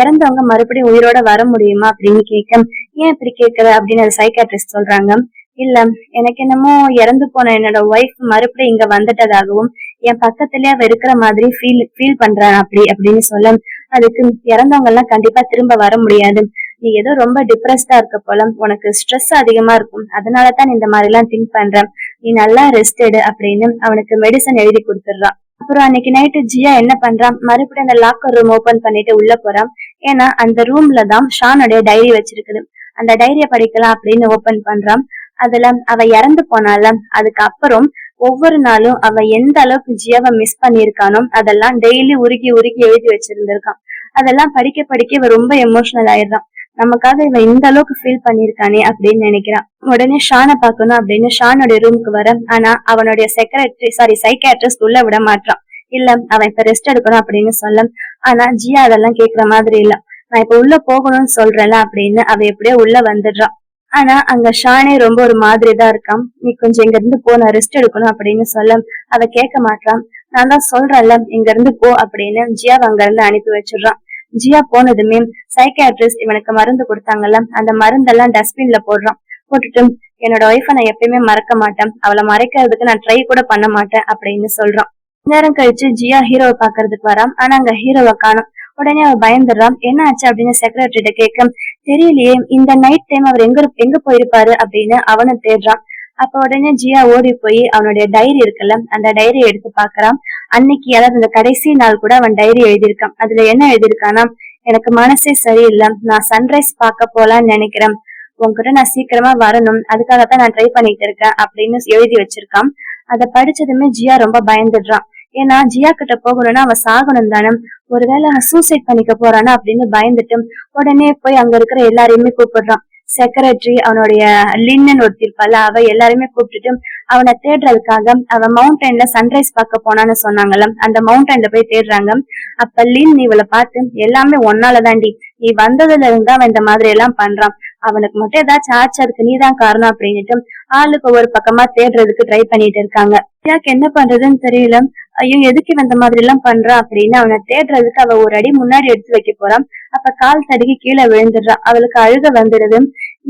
இறந்தவங்க மறுபடியும் உயிரோட வர முடியுமா அப்படின்னு கேட்க ஏன் இப்படி கேக்குற அப்படின்னு சைக்காட்ரிஸ்ட் சொல்றாங்க. இல்ல, எனக்கு என்னமோ இறந்து போன என்னோட ஒய்ஃப் மறுபடியும் இங்க வந்துட்டதாகவும் என் பக்கத்திலேயே அவ இருக்கிற மாதிரி ஃபீல் பண்றேன் அப்படின்னு சொல்ல அதுக்கு இறந்தவங்க எல்லாம் கண்டிப்பா திரும்ப வர முடியாது, நீ ஏதோ ரொம்ப டிப்ரெஸ்டா இருக்க போல, உனக்கு ஸ்ட்ரெஸ் அதிகமா இருக்கும், அதனாலதான் இந்த மாதிரி எல்லாம் திங்க் பண்றேன், நீ நல்லா ரெஸ்ட் எடு அப்படின்னு அவனுக்கு மெடிசன் எழுதி கொடுத்துடுறான். அப்புறம் அன்னைக்கு நைட்டு ஜியா என்ன பண்றான், மறுபடியும் அந்த லாக்கர் ரூம் ஓபன் பண்ணிட்டு உள்ள போறான். ஏன்னா அந்த ரூம்ல தான் ஷானுடைய டைரி வச்சிருக்குது. அந்த டைரிய படிக்கலாம் அப்படின்னு ஓபன் பண்றான். அதுல அவ இறந்து போனால அதுக்கப்புறம் ஒவ்வொரு நாளும் அவ எந்த அளவுக்கு ஜியாவை மிஸ் பண்ணிருக்கானோ அதெல்லாம் டெய்லி உருகி உருகி எழுதி வச்சிருந்திருக்கான். அதெல்லாம் படிக்க படிக்க இவ ரொம்ப எமோஷனல் ஆயிடுறான். நமக்காக இவ இந்த அளவுக்கு ஃபீல் பண்ணிருக்கானே அப்படின்னு நினைக்கிறான். உடனே ஷானை பாக்கணும் அப்படின்னு ஷானுடைய ரூமுக்கு வர, ஆனா அவனுடைய சைக்காட்ரிஸ்ட் உள்ள விட மாட்டான். இல்ல, அவன் இப்ப ரெஸ்ட் எடுக்கணும் அப்படின்னு சொல்ல, ஆனா ஜியா அதெல்லாம் கேக்குற மாதிரி இல்ல. நான் இப்ப உள்ள போகணும்னு சொல்றேன்ல அப்படின்னு அவ எப்படியோ உள்ள வந்துடுறான். ஆனா அங்க ஷானே ரொம்ப ஒரு மாதிரி தான் இருக்கான். நீ கொஞ்சம் இங்க இருந்து போ, நான் ரெஸ்ட் எடுக்கணும் அப்படின்னு சொல்ல அவ கேட்க மாட்டான். நான் தான் சொல்றேன்ல இங்க இருந்து போ அப்படின்னு ஜியா அங்க இருந்து அனுப்பி வச்சிடுறான். ஜியா போனதுமே சைக்காட்ரிஸ்ட் இவனுக்கு மருந்து கொடுத்தாங்கல்ல, அந்த மருந்தெல்லாம் டஸ்ட்பின்ல போடுறான். போட்டுட்டு என்னோட ஒய்ஃபை நான் எப்பயுமே மறக்க மாட்டேன், அவளை மறைக்கிறதுக்கு நான் ட்ரை கூட பண்ண மாட்டேன் அப்படின்னு சொல்றான். நேரம் கழிச்சு ஜியா ஹீரோவை பாக்குறதுக்கு வரான். ஆனா அங்க ஹீரோவை காணும். உடனே அவ பயந்துடுறான். என்ன ஆச்சு அப்படின்னு செக்ரட்டரிட்ட கேட்க தெரியலையே, இந்த நைட் டைம் அவர் எங்க போயிருப்பாரு அப்படின்னு அவனை தேடுறான். அப்ப உடனே ஜியா ஓடி போய் அவனுடைய டைரி இருக்குல்ல, அந்த டைரி எடுத்து பாக்குறான். அன்னைக்கு அதாவது இந்த கடைசி நாள் கூட அவன் டைரி எழுதியிருக்கான். அதுல என்ன எழுதியிருக்கானா, எனக்கு மனசே சரியில்லை, நான் சன்ரைஸ் பார்க்க போலான்னு நினைக்கிறேன், உன்கிட்ட நான் சீக்கிரமா வரணும், அதுக்காகத்தான் நான் ட்ரை பண்ணிட்டு இருக்கேன் அப்படின்னு எழுதி வச்சிருக்கான். அத படிச்சதுமே ஜியா ரொம்ப பயந்துடுறான். ஏன்னா ஜியா கிட்ட போகணும்னா அவன் சாகணும் தானே, ஒருவேளை சூசைட் பண்ணிக்க போறானா அப்படின்னு பயந்துட்டு உடனே போய் அங்க இருக்கிற எல்லாரையுமே கூப்பிடுறான். செக்ரட்டரி, அவனுடைய லின்னு ஒருத்தி இருப்பாள், அவ எல்லாருமே கூப்பிட்டுட்டு அவனை தேடுறதுக்காக அவன் மவுண்டன்ல சன்ரைஸ் பார்க்க போனான்னு சொன்னாங்கல்ல, அந்த மவுண்டன்ல போய் தேடுறாங்க. அப்ப லின் இவளை பார்த்து எல்லாமே ஒன்னால தாண்டி, நீ வந்ததுல இருந்து அவன் இந்த மாதிரி எல்லாம் பண்றான், அவனுக்கு மட்டும் ஏதாச்சும் ஆச்சு அதுக்கு நீதான் காரணம் அப்படின்னுட்டு ஆளுக்கு ஒரு பக்கமா தேடுறதுக்கு ட்ரை பண்ணிட்டு இருக்காங்க. யாருக்கு என்ன பண்றதுன்னு தெரியல. ஐயோ எதுக்கு இந்த மாதிரி எல்லாம் பண்றான் அப்படின்னு அவனை தேடுறதுக்கு அவ ஒரு அடி முன்னாடி எடுத்து வைக்க போறான். அப்ப கால் தடுக்கி கீழே விழுந்துடுறா. அவளுக்கு அழுக வந்துடுது.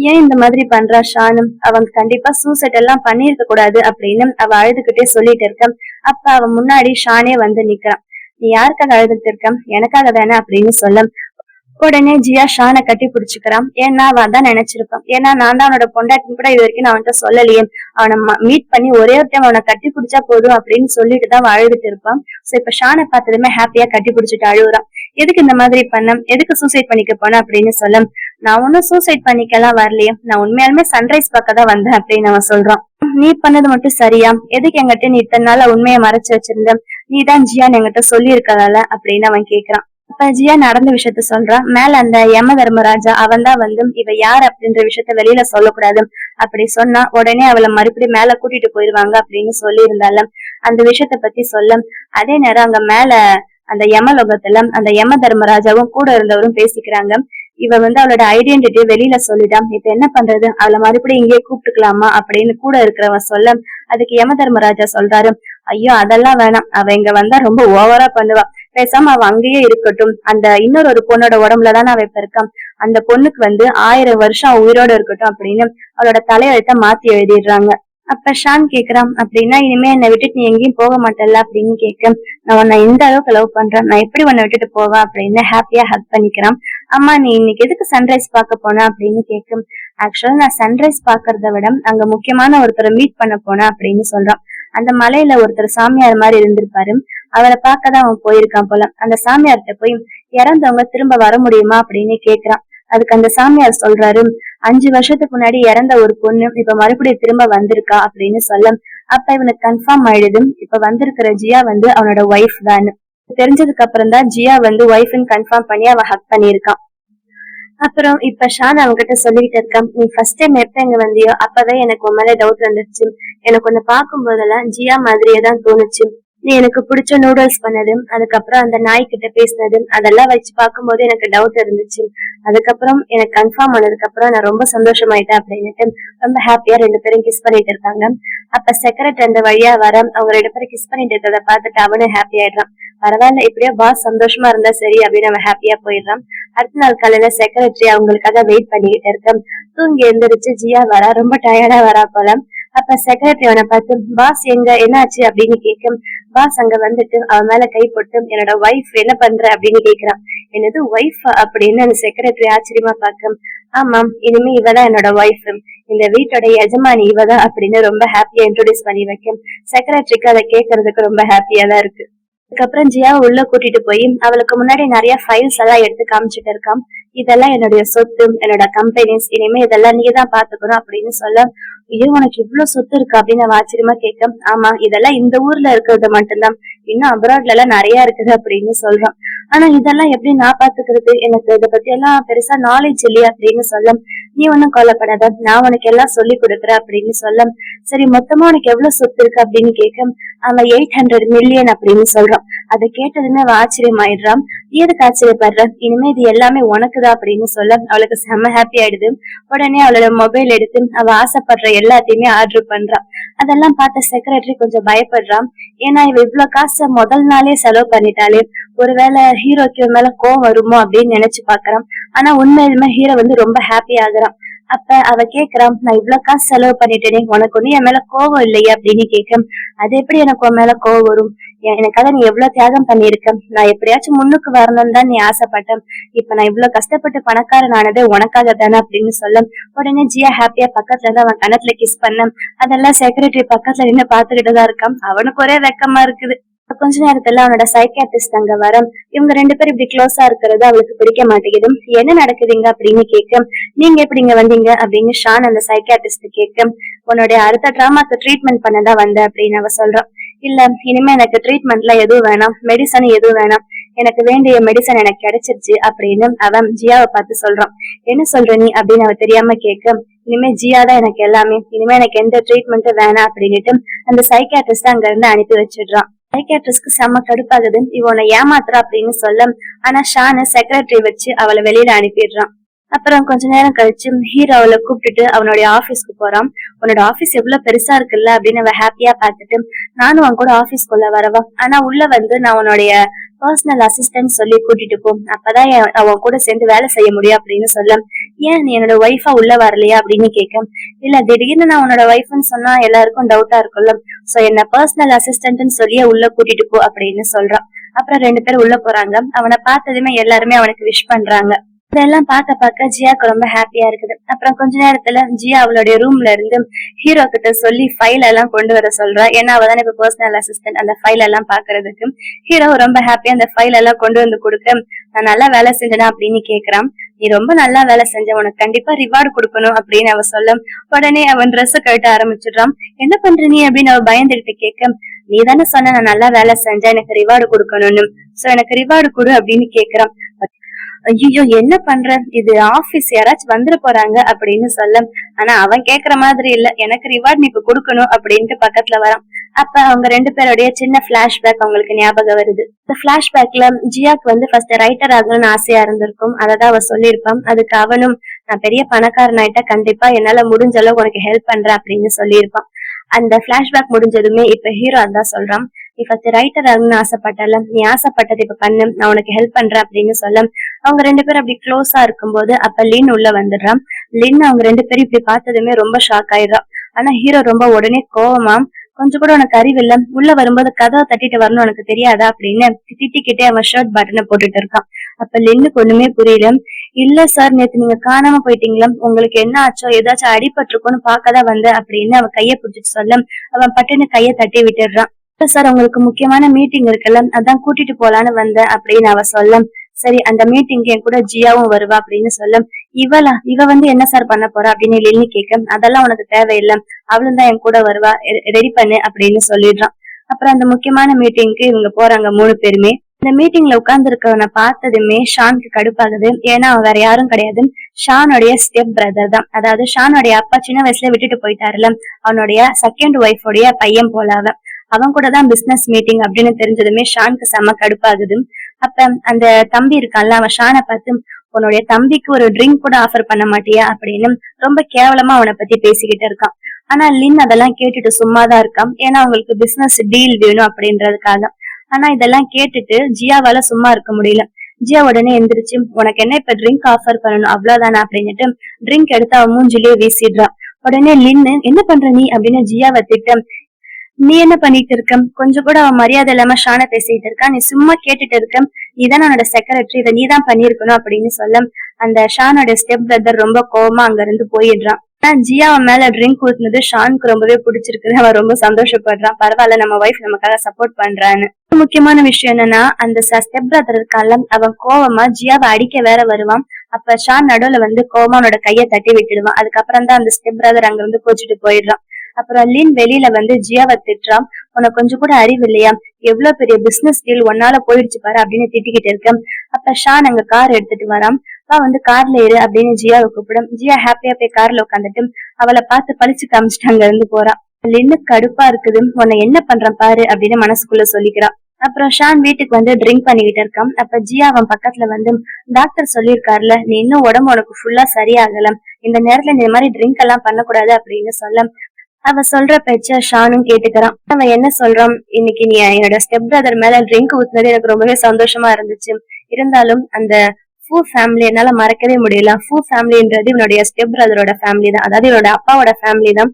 ஏன் இந்த மாதிரி பண்றா ஷானு, அவங்க கண்டிப்பா சூசைட் எல்லாம் பண்ணிருக்க கூடாது அப்படின்னு அவ அழுதுகிட்டே சொல்லிட்டு இருக்க. அப்ப அவ முன்னாடி ஷானே வந்து நிக்கிறான். நீ யாருக்காக அழுதுட்டு இருக்க, எனக்காக தானே அப்படின்னு சொல்ல உடனே ஜியா ஷானை கட்டி பிடிச்சுக்கிறான். ஏன்னா அவன் தான் நினைச்சிருப்பான், ஏன்னா நான் தான் அவனோட பொண்டாட்டின்னு கூட இது வரைக்கும் நான் அவன்கிட்ட சொல்லலையே, அவனை மீட் பண்ணி ஒரே ஒரு டைம் அவனை கட்டி பிடிச்சா போதும் அப்படின்னு சொல்லிட்டு தான் அழுதுட்டு இருப்பான். சோ இப்ப ஷானை பார்த்ததுமே ஹாப்பியா கட்டி பிடிச்சிட்டு அழுகுறான். எதுக்கு இந்த மாதிரி பண்ண, எதுக்கு சூசைட் பண்ணிக்க போன அப்படின்னு சொல்ல, நான் ஒன்னும் சூசைட் பண்ணிக்கலாம் வரலையே, நான் உண்மையாலுமே சன்ரைஸ் பார்க்க தான் வந்தேன் அப்படின்னு அவன் சொல்றான். நீ பண்ணது மட்டும் சரியா, எதுக்கு என்கிட்ட நீ இத்தனை நாள உண்மையை மறைச்சு வச்சிருந்த, நீதான் ஜியான்னு என்கிட்ட சொல்லி இருக்கதால அப்படின்னு அவன் கேக்குறான். அப்ப ஜியா நடந்த விஷயத்த சொல்றான். மேல அந்த யம தர்மராஜா அவன் தான் வந்து இவ யார் அப்படின்ற விஷயத்த வெளியில சொல்லக்கூடாது அப்படி சொன்னா உடனே அவளை மறுபடியும் மேல கூட்டிட்டு போயிருவாங்க அப்படின்னு சொல்லி இருந்தால அந்த விஷயத்த பத்தி சொல்ல, அதே நேரம் அங்க மேல அந்த யமலோகத்துல அந்த யம தர்மராஜாவும் கூட இருந்தவரும் பேசிக்கிறாங்க. இவ வந்து அவளோட ஐடென்டிட்டியை வெளியில சொல்லிட்டான், இப்ப என்ன பண்றது, அவளை மறுபடியும் இங்கே கூப்பிட்டுக்கலாமா அப்படின்னு கூட இருக்கிறவன் சொல்ல, அதுக்கு யம தர்மராஜா சொல்றாரு, ஐயோ அதெல்லாம் வேணாம், அவ இங்க வந்தா ரொம்ப ஓவரா பண்ணுவா, பேசாம அவ அங்கேயே இருக்கட்டும், அந்த இன்னொரு பொண்ணோட உடம்புலதான் அவ இப்ப இருக்கான், அந்த பொண்ணுக்கு வந்து 1000 வருஷம் உயிரோட இருக்கட்டும் அப்படின்னு அவளோட தலையெழுத்த மாத்தி எழுதிடுறாங்க. அப்ப ஷான் கேக்குறான், அப்படின்னா இனிமே என்னை விட்டுட்டு நீ எங்கேயும் போக மாட்டல அப்படின்னு கேட்க, நான் உன்னை இந்த அளவுக்கு லவ் பண்றேன், நான் எப்படி உன்னை விட்டுட்டு போவேன் அப்படின்னு ஹாப்பியா ஹக் பண்ணிக்கிறான். அம்மா நீ இன்னைக்கு எதுக்கு சன்ரைஸ் பார்க்க போன அப்படின்னு கேட்கும். ஆக்சுவலா நான் சன்ரைஸ் பாக்குறத விட அங்க முக்கியமான ஒருத்தரை மீட் பண்ண போனேன் அப்படின்னு சொல்றான். அந்த மலையில ஒருத்தர் சாமியார் மாதிரி இருந்திருப்பாரு, அவரை பார்க்கதான் அவன் போயிருக்கான் போல. அந்த சாமியார்கிட்ட போய் இறந்தவங்க திரும்ப வர முடியுமா அப்படின்னு கேக்குறான். அதுக்கு அந்த சாமியார் சொல்றாரு, 5 வருஷத்துக்கு முன்னாடி இறந்த ஒரு பொண்ணு இப்ப மறுபடியும் திரும்ப வந்திருக்கா அப்படின்னு சொல்ல, அப்ப இவனுக்கு கன்ஃபார்ம் ஆயிடுது, இப்ப வந்திருக்கிற ஜியா வந்து அவனோட ஒய்ஃப் தான். தெரிஞ்சதுக்கு அப்புறம் தான் ஜியா வந்து ஒய்ஃப்னு கன்ஃபார்ம் பண்ணி அவன் ஹக் பண்ணியிருக்கான். அப்புறம் இப்ப ஷான் அவங்கிட்ட சொல்லிட்டு இருக்கான், நீ ஃபர்ஸ்ட் டைம் எப்ப இங்க வந்தியோ அப்பவே எனக்கு உன் மேல டவுட் வந்துருச்சு. எனக்கு உன்னை பார்க்கும் போதெல்லாம் ஜியா மாதிரியே தான் தோணுச்சு. நீ எனக்கு பிடிச்ச நூடுல்ஸ் பண்ணதும், அதுக்கப்புறம் அந்த நாய் கிட்ட பேசினதும் அதெல்லாம் வச்சு பார்க்கும்போது எனக்கு டவுட் இருந்துச்சு. அதுக்கப்புறம் எனக்கு கன்ஃபார்ம் ஆனதுக்கு அப்புறம் நான் ரொம்ப சந்தோஷமாயிட்டேன் அப்படின்னுட்டு ரொம்ப ஹாப்பியா ரெண்டு பேரும் கிஸ் பண்ணிட்டு இருக்காங்க. அப்ப செக்ரட்டரி அந்த வழியா வர அவங்க ரெண்டு பேரும் கிஸ் பண்ணிட்டு இருக்கிறத பார்த்துட்டு அவனும் ஹாப்பி ஆயிடுறான். பரவாயில்ல, இப்படியே பாஸ் சந்தோஷமா இருந்தா சரி அப்படின்னு அவன் ஹாப்பியா போயிடுறான். அடுத்த நாள் காலையில செக்ரட்டரி அவங்களுக்காக வெயிட் பண்ணிக்கிட்டு இருக்கேன். தூங்கி எழுந்திரிச்சு ஜியா வரா, ரொம்ப டயர்டா வரா போல. அப்ப செக்ரட்டரி அவனை பார்த்து, பாஸ் எங்க, என்ன ஆச்சு அப்படின்னு கேட்கும். பாஸ் அங்க வந்துட்டு அவன் மேல கை போட்டு, என்னோட ஒய்ஃப் என்ன பண்ற அப்படின்னு கேக்குறான். என்னது ஒய்ஃப் அப்படின்னு அந்த செக்ரட்டரி ஆச்சரியமா பார்க்கும். ஆமாம், இனிமே இவதான் என்னோட ஒய்ஃப், இந்த வீட்டோட எஜமானி இவதான் அப்படின்னு ரொம்ப ஹாப்பியா இன்ட்ரோடியூஸ் பண்ணி வைக்கும். செக்ரட்டரிக்கு அதை கேட்கறதுக்கு ரொம்ப ஹாப்பியா தான் இருக்கு. அதுக்கப்புறம் ஜியாவை உள்ள கூட்டிட்டு போய் அவளுக்கு முன்னாடி நிறைய ஃபைல்ஸ் எல்லாம் எடுத்து காமிச்சிட்டு இருக்கான். இதெல்லாம் என்னுடைய சொத்து, என்னோட கம்பெனிஸ், இனிமே இதெல்லாம் நீதான் பாத்துக்கணும் அப்படின்னு சொல்ல, ஐயோ உனக்கு இவ்வளவு சொத்து இருக்கு அப்படின்னு அவன் ஆச்சரியமா கேட்க, ஆமா இதெல்லாம் இந்த ஊர்ல இருக்கிறது மட்டும்தான், இன்னும் அப்ராட்ல எல்லாம் நிறைய இருக்குது அப்படின்னு சொல்றான். ஆனா இதெல்லாம் எப்படி நான் பாத்துக்கிறது, எனக்கு இதை பத்தி எல்லாம் பெருசா நாலேஜ் இல்லையா அப்படின்னு சொல்ல, நீ ஒன்னும் கவலைப்படாத, நான் உனக்கு எல்லாம் சொல்லி கொடுக்குறேன் அப்படின்னு சொல்ல, சரி மொத்தமா உனக்கு எவ்வளவு சொத்து இருக்கு அப்படின்னு கேட்க, அவன் 800 மில்லியன் அப்படின்னு சொல்றான். அதை கேட்டதுமே அவ ஆச்சரியமாயிடுறான். நீ எதுக்கு ஆச்சரியப்படுற, இனிமே இது எல்லாமே உனக்குதான் அப்படின்னு சொல்ல அவளுக்கு செம்ம ஹாப்பி ஆயிடுது. உடனே அவளோட மொபைல் எடுத்து அவ ஆசைப்படுற எல்லாத்தையுமே ஆர்டர் பண்றான். அதெல்லாம் பார்த்த செக்ரட்டரி கொஞ்சம் பயப்படுறான். ஏன்னா இவ இவ்வளவு காசை முதல் நாளே செலவு பண்ணிட்டாலே ஒருவேளை ஹீரோக்கு மேல கோவம் வருமோ அப்படின்னு நினைச்சு பாக்குறான். ஆனா உண்மையிலுமே ஹீரோ வந்து ரொம்ப ஹாப்பி ஆகுறான். அப்ப அவ கேக்குறான், நான் இவ்வளவு காசு செலவு பண்ணிட்டேனே, உனக்கு ஒண்ணு என் மேல கோவம் இல்லையா அப்படின்னு கேட்க, அது எப்படி எனக்கு உன் மேல கோவம் வரும், எனக்காக நீ எவ்வளவு தியாகம் பண்ணிருக்க, நான் எப்படியாச்சும் முன்னுக்கு வரணும்னு தான் நீ ஆசைப்பட்டேன், இப்ப நான் இவ்வளவு கஷ்டப்பட்டு பணக்காரன் ஆனதே உனக்காக தானே அப்படின்னு சொல்ல, உடனே ஜியா ஹாப்பியா பக்கத்துல இருந்து அவன் கணத்துல கிஸ் பண்ண, அதெல்லாம் செக்ரட்டரி பக்கத்துல நின்று பாத்துக்கிட்டுதான் இருக்கான். அவனுக்கு ஒரே வெக்கமா இருக்குது. கொஞ்ச நேரத்துல அவனோட சைக்கியாட்ரிஸ்ட் அங்க வர, இவங்க ரெண்டு பேரும் இப்படி க்ளோஸா இருக்கிறது அவளுக்கு பிடிக்க மாட்டேங்குது. என்ன நடக்குதுங்க அப்படின்னு கேட்க, நீங்க எப்படி இங்க வந்தீங்க அப்படின்னு ஷான் அந்த சைக்கியாட்ரிஸ்ட் கேட்க, உன்னுடைய அடுத்த டிராமாக்கு ட்ரீட்மெண்ட் பண்ணதான் வந்த அப்படின்னு அவ சொல்றான். இல்ல, இனிமே எனக்கு ட்ரீட்மெண்ட்ல எதுவும் வேணாம், மெடிசன் எதுவும் வேணாம், எனக்கு வேண்டிய மெடிசன் எனக்கு கிடைச்சிருச்சு அப்படின்னு அவன் ஜியாவை பார்த்து சொல்றான். என்ன சொல்ற நீ அப்படின்னு அவ தெரியாம கேட்க, இனிமே ஜியா தான் எனக்கு எல்லாமே, இனிமே எனக்கு எந்த ட்ரீட்மெண்ட்டும் வேணாம் அப்படின்னுட்டு அந்த சைக்கியாட்ரிஸ்ட் அங்க இருந்து அனுப்பி வச்சிடுறான். சைக்கியாட்ரிஸ்ட்க்கு செம்ம கடுப்பாகுது, இவனை ஏமாத்துறா அப்படின்னு சொல்ல, ஆனா ஷானு செக்ரட்டரி வச்சு அவளை வெளியில அனுப்பிடுறான். அப்புறம் கொஞ்ச நேரம் கழிச்சு ஹீரோ அவளை கூப்பிட்டுட்டு அவனுடைய ஆபீஸ்க்கு போறான். உன்னோட ஆபீஸ் எவ்வளவு பெருசா இருக்குல்ல அப்படின்னு அவ ஹாப்பியா பாத்துட்டு, நானும் அவன் கூட ஆபீஸ்க்குள்ள வரவா, ஆனா உள்ள வந்து நான் உன்னுடைய பர்சனல் அசிஸ்டன்ட் சொல்லி கூட்டிட்டு போ, அப்பதான் அவன் கூட சேர்ந்து வேலை செய்ய முடியும் அப்படின்னு சொல்ல, ஏன் நீ என்னோட ஒய்ஃபா உள்ள வரலையா அப்படின்னு கேட்க, இல்ல திடீர்னு நான் உன்னோட ஒய்ஃப்னு சொன்னா எல்லாருக்கும் டவுட்டா இருக்கும்ல, சோ என்ன பர்சனல் அசிஸ்டன்ட்னு சொல்லியே உள்ள கூட்டிட்டு போ அப்படின்னு சொல்றான். அப்புறம் ரெண்டு பேரும் உள்ள போறாங்க. அவனை பார்த்ததுமே எல்லாருமே அவனுக்கு விஷ் பண்றாங்க. இதெல்லாம் பார்க்க ஜியாக்கு ரொம்ப ஹாப்பியா இருக்குது. அப்புறம் கொஞ்ச நேரத்துல ஜியா அவளுடைய ரூம்ல இருந்து ஹீரோ கிட்ட சொல்லி ஃபைல் எல்லாம் கொண்டு வர சொல்றா. ஏன்னா அவதானே இப்ப பர்சனல் அசிஸ்டன்ட், அந்த ஃபைல் எல்லாம் பாக்குறதுக்கு. ஹீரோ ரொம்ப ஹாப்பியா அந்த ஃபைல் எல்லாம் கொண்டு வந்து கொடுக்க, நான் நல்லா வேலை செஞ்சேனா அப்படின்னு கேக்குறான். நீ ரொம்ப நல்லா வேலை செஞ்ச, உனக்கு கண்டிப்பா ரிவார்டு கொடுக்கணும் அப்படின்னு அவ சொல்ல, உடனே அவன் ட்ரெஸ் கட்ட ஆரம்பிச்சிடுறான். என்ன பண்ற நீ அப்படின்னு அவ பயந்துகிட்டு கேட்க, நீ தானே சொன்ன நான் நல்லா வேலை செஞ்சா எனக்கு ரிவார்டு கொடுக்கணும்னு, சோ எனக்கு ரிவார்டு கொடு அப்படின்னு கேக்குறான். ஐயோ என்ன பண்ற, இது ஆபீஸ், யாராச்சும் வந்துட போறாங்க அப்படின்னு சொல்ல, ஆனா அவன் கேக்குற மாதிரி இல்ல, எனக்கு ரிவார்ட் நீ இப்ப கொடுக்கணும் அப்படின்ட்டு பக்கத்துல வரான். அப்ப அவங்க ரெண்டு பேருடைய சின்ன பிளாஷ்பேக் அவங்களுக்கு ஞாபகம் வருது. இந்த பிளாஷ்பேக்ல ஜியாக்கு வந்து ஃபர்ஸ்ட் ரைட்டர் ஆகணும்னு ஆசையா இருந்திருக்கும். அததான் அவ சொல்லியிருப்பான். அதுக்கு அவனும், நான் பெரிய பணக்காரன் ஆயிட்டா கண்டிப்பா என்னால முடிஞ்ச அளவு உனக்கு ஹெல்ப் பண்றேன் அப்படின்னு சொல்லியிருப்பான். அந்த பிளாஷ்பேக் முடிஞ்சதுமே இப்ப ஹீரோ அதான் சொல்றான், நீ ஃபர்ஸ்ட் ரைட்டர் ஆகணும்னு ஆசைப்பட்டல, நீ ஆசைப்பட்டது இப்ப பண்ணு, நான் உனக்கு ஹெல்ப் பண்றேன் அப்படின்னு சொல்ல, அவங்க ரெண்டு பேரும் அப்படி க்ளோஸா இருக்கும்போது அப்ப லின் உள்ள வந்துடுறான். லின் அவங்க ரெண்டு பேரும் இப்படி பார்த்ததுமே ரொம்ப ஷாக் ஆயிடுறான். ஆனா ஹீரோ ரொம்ப உடனே கோவமா, கொஞ்சம் கூட உனக்கு அறிவு இல்ல, உள்ள வரும்போது கதவை தட்டிட்டு வரணும் உனக்கு தெரியாதா அப்படின்னு திட்டிக்கிட்டே அவன் ஷர்ட் பட்டனை போட்டுட்டு இருக்கான். அப்ப லின்னுக்கு ஒண்ணுமே புரியல. இல்ல சார், நேத்து நீங்க காணாம போயிட்டீங்களா, உங்களுக்கு என்ன ஆச்சோ, ஏதாச்சும் அடிபட்டிருக்கும்னு பாக்கதான் வந்த அப்படின்னு அவன் கைய பிடிச்சிட்டு சொல்ல, அவன் பட்டுன்னு கைய தட்டி விட்டுடுறான். சார் உங்களுக்கு முக்கியமான மீட்டிங் இருக்குல்ல, அதான் கூட்டிட்டு போலான்னு வந்தேன் அப்படின்னு அவ சொல்ல, சரி அந்த மீட்டிங்க்கு என் கூட ஜியாவும் வருவா அப்படின்னு சொல்ல, இவ வந்து என்ன சார் பண்ண போறா அப்படின்னு லில்லி கேட்க, அதெல்லாம் உனக்கு தேவையில்லை, அவளும் தான் என் கூட வருவா, ரெடி பண்ணு அப்படின்னு சொல்லிடுறான். அப்புறம் அந்த முக்கியமான மீட்டிங்க்கு இவங்க போறாங்க மூணு பேருமே. இந்த மீட்டிங்ல உட்கார்ந்து இருக்கவனை பார்த்ததுமே ஷானுக்கு கடுப்பாகுது. ஏன்னா அவன் வேற யாரும் கிடையாது, ஷானுடைய ஸ்டெப் பிரதர் தான். அதாவது ஷானுடைய அப்பா சின்ன வயசுல விட்டுட்டு போயிட்டாருல, அவனுடைய செகண்ட் ஒய்ஃபோடைய பையன் போல அவன். அவன் கூட தான் பிசினஸ் மீட்டிங் அப்படின்னு தெரிஞ்சதுமே ஷானுக்கு செம கடுப்பாகுது. அப்ப அந்த தம்பி இருக்கான்ல, அவன் ஷானை பார்த்து உன்னுடைய தம்பிக்கு ஒரு ட்ரிங்க் கூட ஆஃபர் பண்ண மாட்டியா அப்படின்னு ரொம்ப கேவலமா அவனை பத்தி பேசிக்கிட்டு இருக்கான். ஆனா லின் அதெல்லாம் கேட்டுட்டு சும்மாதான் இருக்கான். ஏன்னா அவங்களுக்கு பிசினஸ் டீல் வேணும் அப்படின்றதுக்காக. ஆனா இதெல்லாம் கேட்டுட்டு ஜியாவால சும்மா இருக்க முடியல. ஜியா உடனே எந்திரிச்சு உனக்கு என்ன இப்ப ட்ரிங்க் ஆஃபர் பண்ணணும் அவ்வளவுதானா அப்படின்னுட்டு ட்ரிங்க் எடுத்து அவன் மூஞ்சிலேயே வீசிடுறான். உடனே லின்னு என்ன பண்ற நீ அப்படின்னு ஜியாவை திட்ட, நீ என்ன பண்ணிட்டு இருக்க, கொஞ்சம் கூட அவன் மரியாதை இல்லாம ஷான பேசிட்டு இருக்கா, நீ சும்மா கேட்டுட்டு இருக்க, நீதான் அவனோட செக்ரட்டரி, இதை நீதான் பண்ணிருக்கணும் அப்படின்னு சொல்ல அந்த ஷானோட ஸ்டெப் பிரதர் ரொம்ப கோவமா அங்க இருந்து போயிடுறான். ஜியா அவன் மேல ட்ரிங்க் ஊத்துனது ஷானுக்கு ரொம்பவே பிடிச்சிருக்குது. அவன் ரொம்ப சந்தோஷப்படுறான். பரவாயில்ல, நம்ம ஒய்ஃப் நமக்காக சப்போர்ட் பண்றான்னு. முக்கியமான விஷயம் என்னன்னா, அந்த ஸ்டெப் பிரதர் இருக்கான்ல, அவன் கோவமா ஜியாவை அடிக்க வேற வருவான். அப்ப ஷான் நடுவுல வந்து கோவமா அவனோட கையை தட்டி விட்டுடுவான். அதுக்கப்புறம் தான் அந்த ஸ்டெப் பிரதர் அங்க இருந்து கோச்சிட்டு போயிடுறான். அப்புறம் லின் வெளியில வந்து ஜியாவை திட்டுறான், உனக்கு கொஞ்சம் கூட அறிவு இல்லையா, எவ்வளவு பெரிய பிசினஸ் டீல் ஒன்னால போயிடுச்சு பாரு அப்படின்னு திட்டிக்கிட்டு இருக்கேன். அப்ப ஷான் அங்க கார் எடுத்துட்டு வரான். வந்து கார்ல ஏறு அப்படின்னு ஜியாவை கூப்பிடும். ஜியா ஹாப்பியா போய் கார்ல உட்காந்துட்டு அவளை பார்த்து பழிச்சு காமிச்சிட்டு அங்க இருந்து போறான். லின்னு கடுப்பா இருக்குது, உன்னை என்ன பண்றான் பாரு அப்படின்னு மனசுக்குள்ள சொல்லிக்கிறான். அப்புறம் ஷான் வீட்டுக்கு வந்து ட்ரிங்க் பண்ணிக்கிட்டு இருக்கான். அப்ப ஜியா அவன் பக்கத்துல வந்து, டாக்டர் சொல்லியிருக்காருல, நீ இன்னும் உடம்பு உனக்கு ஃபுல்லா சரியாகல, இந்த நேரத்துல இந்த மாதிரி ட்ரிங்க் எல்லாம் பண்ணக்கூடாது அப்படின்னு சொல்ல அவ சொல்ற பேச்ச ஷானும் கேட்டுக்கிறான். அவன் என்ன சொல்றான், இன்னைக்கு நீ என்னோட ஸ்டெப் பிரதர் மேல ட்ரிங்க் ஊத்துனது எனக்கு ரொம்பவே சந்தோஷமா இருந்துச்சு. இருந்தாலும் அந்த ஃபூ ஃபேமிலி என்னால மறக்கவே முடியல. ஃபூ ஃபேமிலின்றது இவனுடைய ஸ்டெப் பிரதரோட ஃபேமிலி தான், அதாவது இவனோட அப்பாவோட ஃபேமிலி தான்.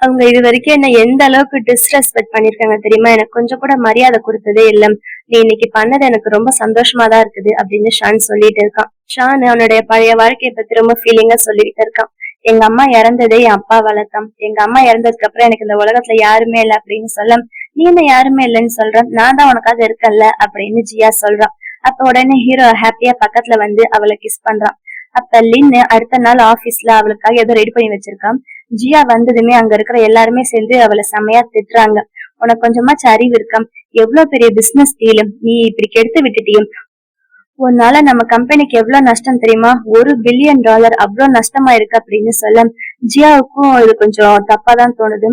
அவங்க இது வரைக்கும் என்ன எந்த அளவுக்கு டிஸ்ரெஸ்பெக்ட் பண்ணிருக்காங்க தெரியுமா, எனக்கு கொஞ்சம் கூட மரியாதை கொடுத்ததே இல்ல, நீ இன்னைக்கு பண்ணது எனக்கு ரொம்ப சந்தோஷமா தான் இருக்குது அப்படின்னு ஷான் சொல்லிட்டு இருக்கான். ஷான் அவனுடைய பழைய வாழ்க்கையை பத்தி ரொம்ப ஃபீலிங்கா சொல்லிட்டு இருக்கான். எங்க அம்மா இறந்ததே என் அப்பா வளர்த்தான், எங்க அம்மா இறந்ததுக்கு அப்புறம் எனக்கு இந்த உலகத்துல யாருமே இல்ல அப்படின்னு சொல்ல, நீ என்ன யாருமே இல்லைன்னு சொல்ற, நான் தான் உனக்காக இருக்கல அப்படின்னு ஜியா சொல்றான். அப்ப உடனே ஹீரோ ஹாப்பியா பக்கத்துல வந்து அவளை கிஸ் பண்றான். அப்ப லின்னு அடுத்த நாள் ஆபீஸ்ல அவளுக்காக ஏதோ ரெடி பண்ணி வச்சிருக்கான். ஜியா வந்ததுமே அங்க இருக்கிற எல்லாருமே சேர்ந்து அவளை செம்மையா திட்டுறாங்க. உனக்கு கொஞ்சமாச்சு அறிவு இருக்காம், எவ்வளவு பெரிய பிசினஸ் டீல் நீ இப்படி கெடுத்து விட்டுட்டியும், உன்னால நம்ம கம்பெனிக்கு எவ்வளவு நஷ்டம் தெரியுமா, $1 பில்லியன் அவ்வளவு நஷ்டமா இருக்கு அப்படின்னு சொல்ல ஜியாவுக்கும் இது கொஞ்சம் தப்பாதான் தோணுது.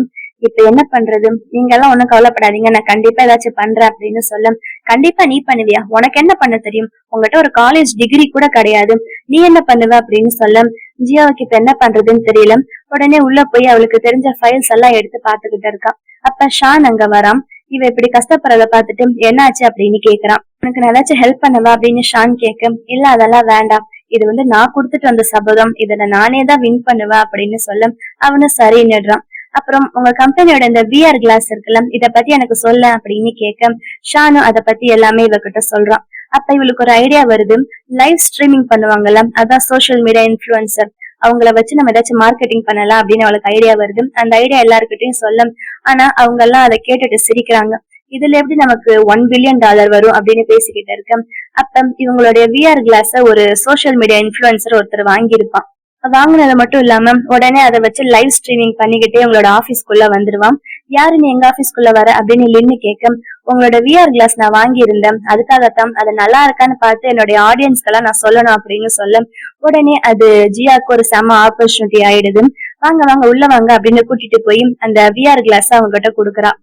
இப்ப என்ன பண்றது, நீங்க எல்லாம் ஒண்ணும் கவலைப்படாதீங்க, நான் கண்டிப்பா ஏதாச்சும் பண்றேன் அப்படின்னு சொல்ல, கண்டிப்பா நீ பண்ணுவியா, உனக்கு என்ன பண்ண தெரியும், உங்ககிட்ட ஒரு காலேஜ் டிகிரி கூட கிடையாது, நீ என்ன பண்ணுவ அப்படின்னு சொல்ல ஜியாவுக்கு இப்ப என்ன பண்றதுன்னு தெரியல. உடனே உள்ள போய் அவளுக்கு தெரிஞ்ச ஃபைல்ஸ் எல்லாம் எடுத்து பாத்துக்கிட்டு இருக்கா. அப்ப ஷான் அங்க வரான். இவ இப்படி கஷ்டப்படுறத பாத்துட்டு என்ன ஆச்சு அப்படின்னு கேக்குறான். உனக்கு நான் ஏதாச்சும் ஹெல்ப் பண்ணவா அப்படின்னு ஷான் கேட்க, இல்ல அதெல்லாம் வேண்டாம், இது வந்து நான் கொடுத்துட்டு வந்த சபதம், இத நானே தான் வின் பண்ணுவேன் அப்படின்னு சொல்ல அவனும் சரின்னுடுறான். அப்புறம் உங்க கம்பெனியோட இந்த விஆர் கிளாஸ் இருக்குல்ல, இத பத்தி எனக்கு சொல்ல அப்படின்னு கேட்க ஷானும் அத பத்தி எல்லாமே இவகிட்ட சொல்றான். அப்ப இவளுக்கு ஒரு ஐடியா வருது, லைவ் ஸ்ட்ரீமிங் பண்ணுவாங்கல்ல, அதான் சோசியல் மீடியா இன்ஃபுளுசர், அவங்கள வச்சு நம்ம ஏதாச்சும் மார்க்கெட்டிங் பண்ணலாம் அப்படின்னு அவளுக்கு ஐடியா வருது. அந்த ஐடியா எல்லாருக்கிட்டையும் சொல்ல, ஆனா அவங்க எல்லாம் அதை கேட்டுட்டு சிரிக்கிறாங்க. இதுல எப்படி நமக்கு $1 பில்லியன் வரும் அப்படின்னு பேசிக்கிட்டு இருக்க. அப்ப இவங்களுடைய விஆர் கிளாஸ ஒரு சோசியல் மீடியா இன்ஃபுளுசர் ஒருத்தர் வாங்கியிருப்பான். வாங்கினது மட்டும் இல்லாம உடனே அதை வச்சு லைவ் ஸ்ட்ரீமிங் பண்ணிக்கிட்டே உங்களோட ஆபீஸ்க்குள்ள வந்துருவான். யாரு நீ எங்க ஆபீஸ்க்குள்ள வர அப்படின்னு லின்னு கேட்க, உங்களோட விஆர் கிளாஸ் நான் வாங்கி இருந்தேன், அதுக்காகத்தான் அது நல்லா இருக்கான்னு பார்த்து என்னுடைய ஆடியன்ஸ்க்கு எல்லாம் நான் சொல்லணும் அப்படின்னு சொல்ல உடனே அது ஜியாக்கு ஒரு செம ஆப்பர்ச்சுனிட்டி ஆயிடுது. வாங்க வாங்க உள்ள வாங்க அப்படின்னு கூட்டிட்டு போய் அந்த விஆர் கிளாஸ் அவங்க கிட்ட கொடுக்குறா.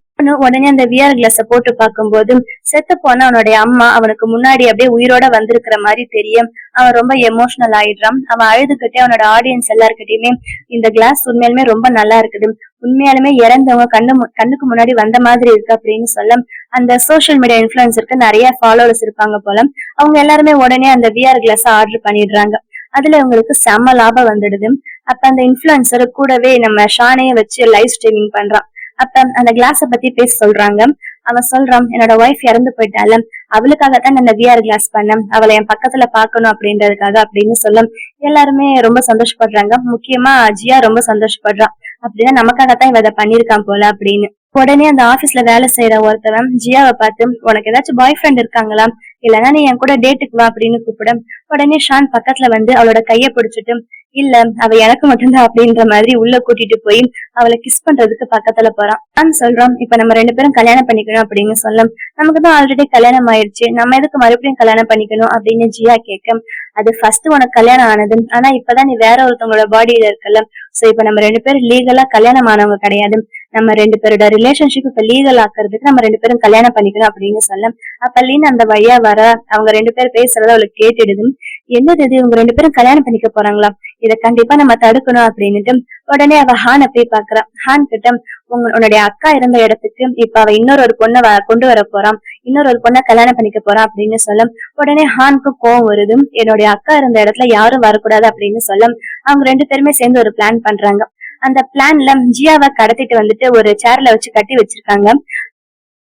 உடனே அந்த விஆர் கிளாஸ போட்டு பார்க்கும்போது செத்து போன அவனுடைய அம்மா அவனுக்கு முன்னாடி அப்படியே உயிரோட வந்திருக்கிற மாதிரி தெரியும். அவன் ரொம்ப எமோஷனல் ஆயிடுறான். அவன் அழுதுகிட்டே அவனோட ஆடியன்ஸ் எல்லாருக்கிட்டையுமே இந்த கிளாஸ் உண்மையாலுமே ரொம்ப நல்லா இருக்குது, உண்மையாலுமே இறந்தவங்க கண்ணுக்கு முன்னாடி வந்த மாதிரி இருக்கு அப்படின்னு சொல்ல அந்த சோசியல் மீடியா இன்ஃபுளுசருக்கு நிறைய ஃபாலோவர்ஸ் இருப்பாங்க போல. அவங்க எல்லாருமே உடனே அந்த விஆர் கிளாஸ் ஆர்டர் பண்ணிடுறாங்க. அதுல இவங்களுக்கு செம்ம லாபம் வந்துடுது. அப்ப அந்த இன்ஃபுளுசர் கூடவே நம்ம ஷானைய வச்சு லைவ் ஸ்ட்ரீமிங் பண்றான். அப்ப அந்த கிளாஸ பத்தி பேச சொல்றாங்க. அவன் சொல்றான், என்னோட ஒய்ஃப் இறந்து போயிட்டால, அவளுக்காகத்தான் அந்த விஆர் கிளாஸ் பண்ணேன், அவளை என் பக்கத்துல பாக்கணும் அப்படின்றதுக்காக அப்படின்னு சொல்ல எல்லாருமே ரொம்ப சந்தோஷப்படுறாங்க. முக்கியமா ஜியா ரொம்ப சந்தோஷப்படுறான். அப்படின்னா நமக்காகத்தான் இவ அதை பண்ணிருக்கான் போல அப்படின்னு. உடனே அந்த ஆபீஸ்ல வேலை செய்யற ஒருத்தவன் ஜியாவை பார்த்து, உனக்கு ஏதாச்சும் பாய் ஃப்ரெண்ட் இருக்காங்களா, இல்லன்னா நீ என் கூட டேட்டுக்கு வா அப்படின்னு கூப்பிட உடனே ஷான் பக்கத்துல வந்து அவளோட கைய பிடிச்சிட்டு, இல்ல அவ எனக்கு மட்டும்தான் அப்படின்ற மாதிரி உள்ள கூட்டிட்டு போய் அவளை கிஸ் பண்றதுக்கு பக்கத்துல போறான். நான் சொல்றோம், இப்ப நம்ம 2 பேரும் கல்யாணம் பண்ணிக்கணும் அப்படின்னு சொல்லும். நமக்கு தான் ஆல்ரெடி கல்யாணம் ஆயிடுச்சு, நம்ம எதுக்கு மறுபடியும் கல்யாணம் பண்ணிக்கணும் அப்படின்னு ஜியா கேட்க, அது ஃபர்ஸ்ட் உனக்கு கல்யாணம் ஆனது, ஆனா இப்பதான் நீ வேற ஒருத்தவங்களோட பாடியில இருக்கல. சோ இப்ப நம்ம 2 பேரும் லீகலா கல்யாணம் ஆனவங்க கிடையாது. நம்ம 2 பேரோட ரிலேஷன்ஷிப் இப்ப லீகல் ஆக்குறதுக்கு நம்ம 2 பேரும் கல்யாணம் பண்ணிக்கணும் அப்படின்னு சொல்ல, அப்ப லீன் அந்த வழியா வர அவங்க 2 பேர் பேசுறத அவளுக்கு கேட்டுடுது. என்னது இது, இவங்க 2 பேரும் கல்யாணம் பண்ணிக்க போறாங்களா, இத கண்டிப்பா நம்ம தடுக்கணும் அப்படின்னுட்டு உடனே அவ ஹானை போய் பாக்குறா. ஹான் கிட்ட, உன்னுடைய அக்கா இருந்த இடத்துக்கு இப்ப அவ இன்னொரு ஒரு பொண்ணை கொண்டு வர போறான், இன்னொரு ஒரு பொண்ணை கல்யாணம் பண்ணிக்க போறான் அப்படின்னு சொல்ல, உடனே ஹானுக்கு கோவம் வருது. என்னுடைய அக்கா இருந்த இடத்துல யாரும் வரக்கூடாது அப்படின்னு சொல்ல, அவங்க 2 பேருமே சேர்ந்து ஒரு பிளான் பண்றாங்க. அந்த பிளான்ல ஜியாவை கடத்திட்டு வந்துட்டு ஒரு சேர்ல வச்சு கட்டி வச்சிருக்காங்க.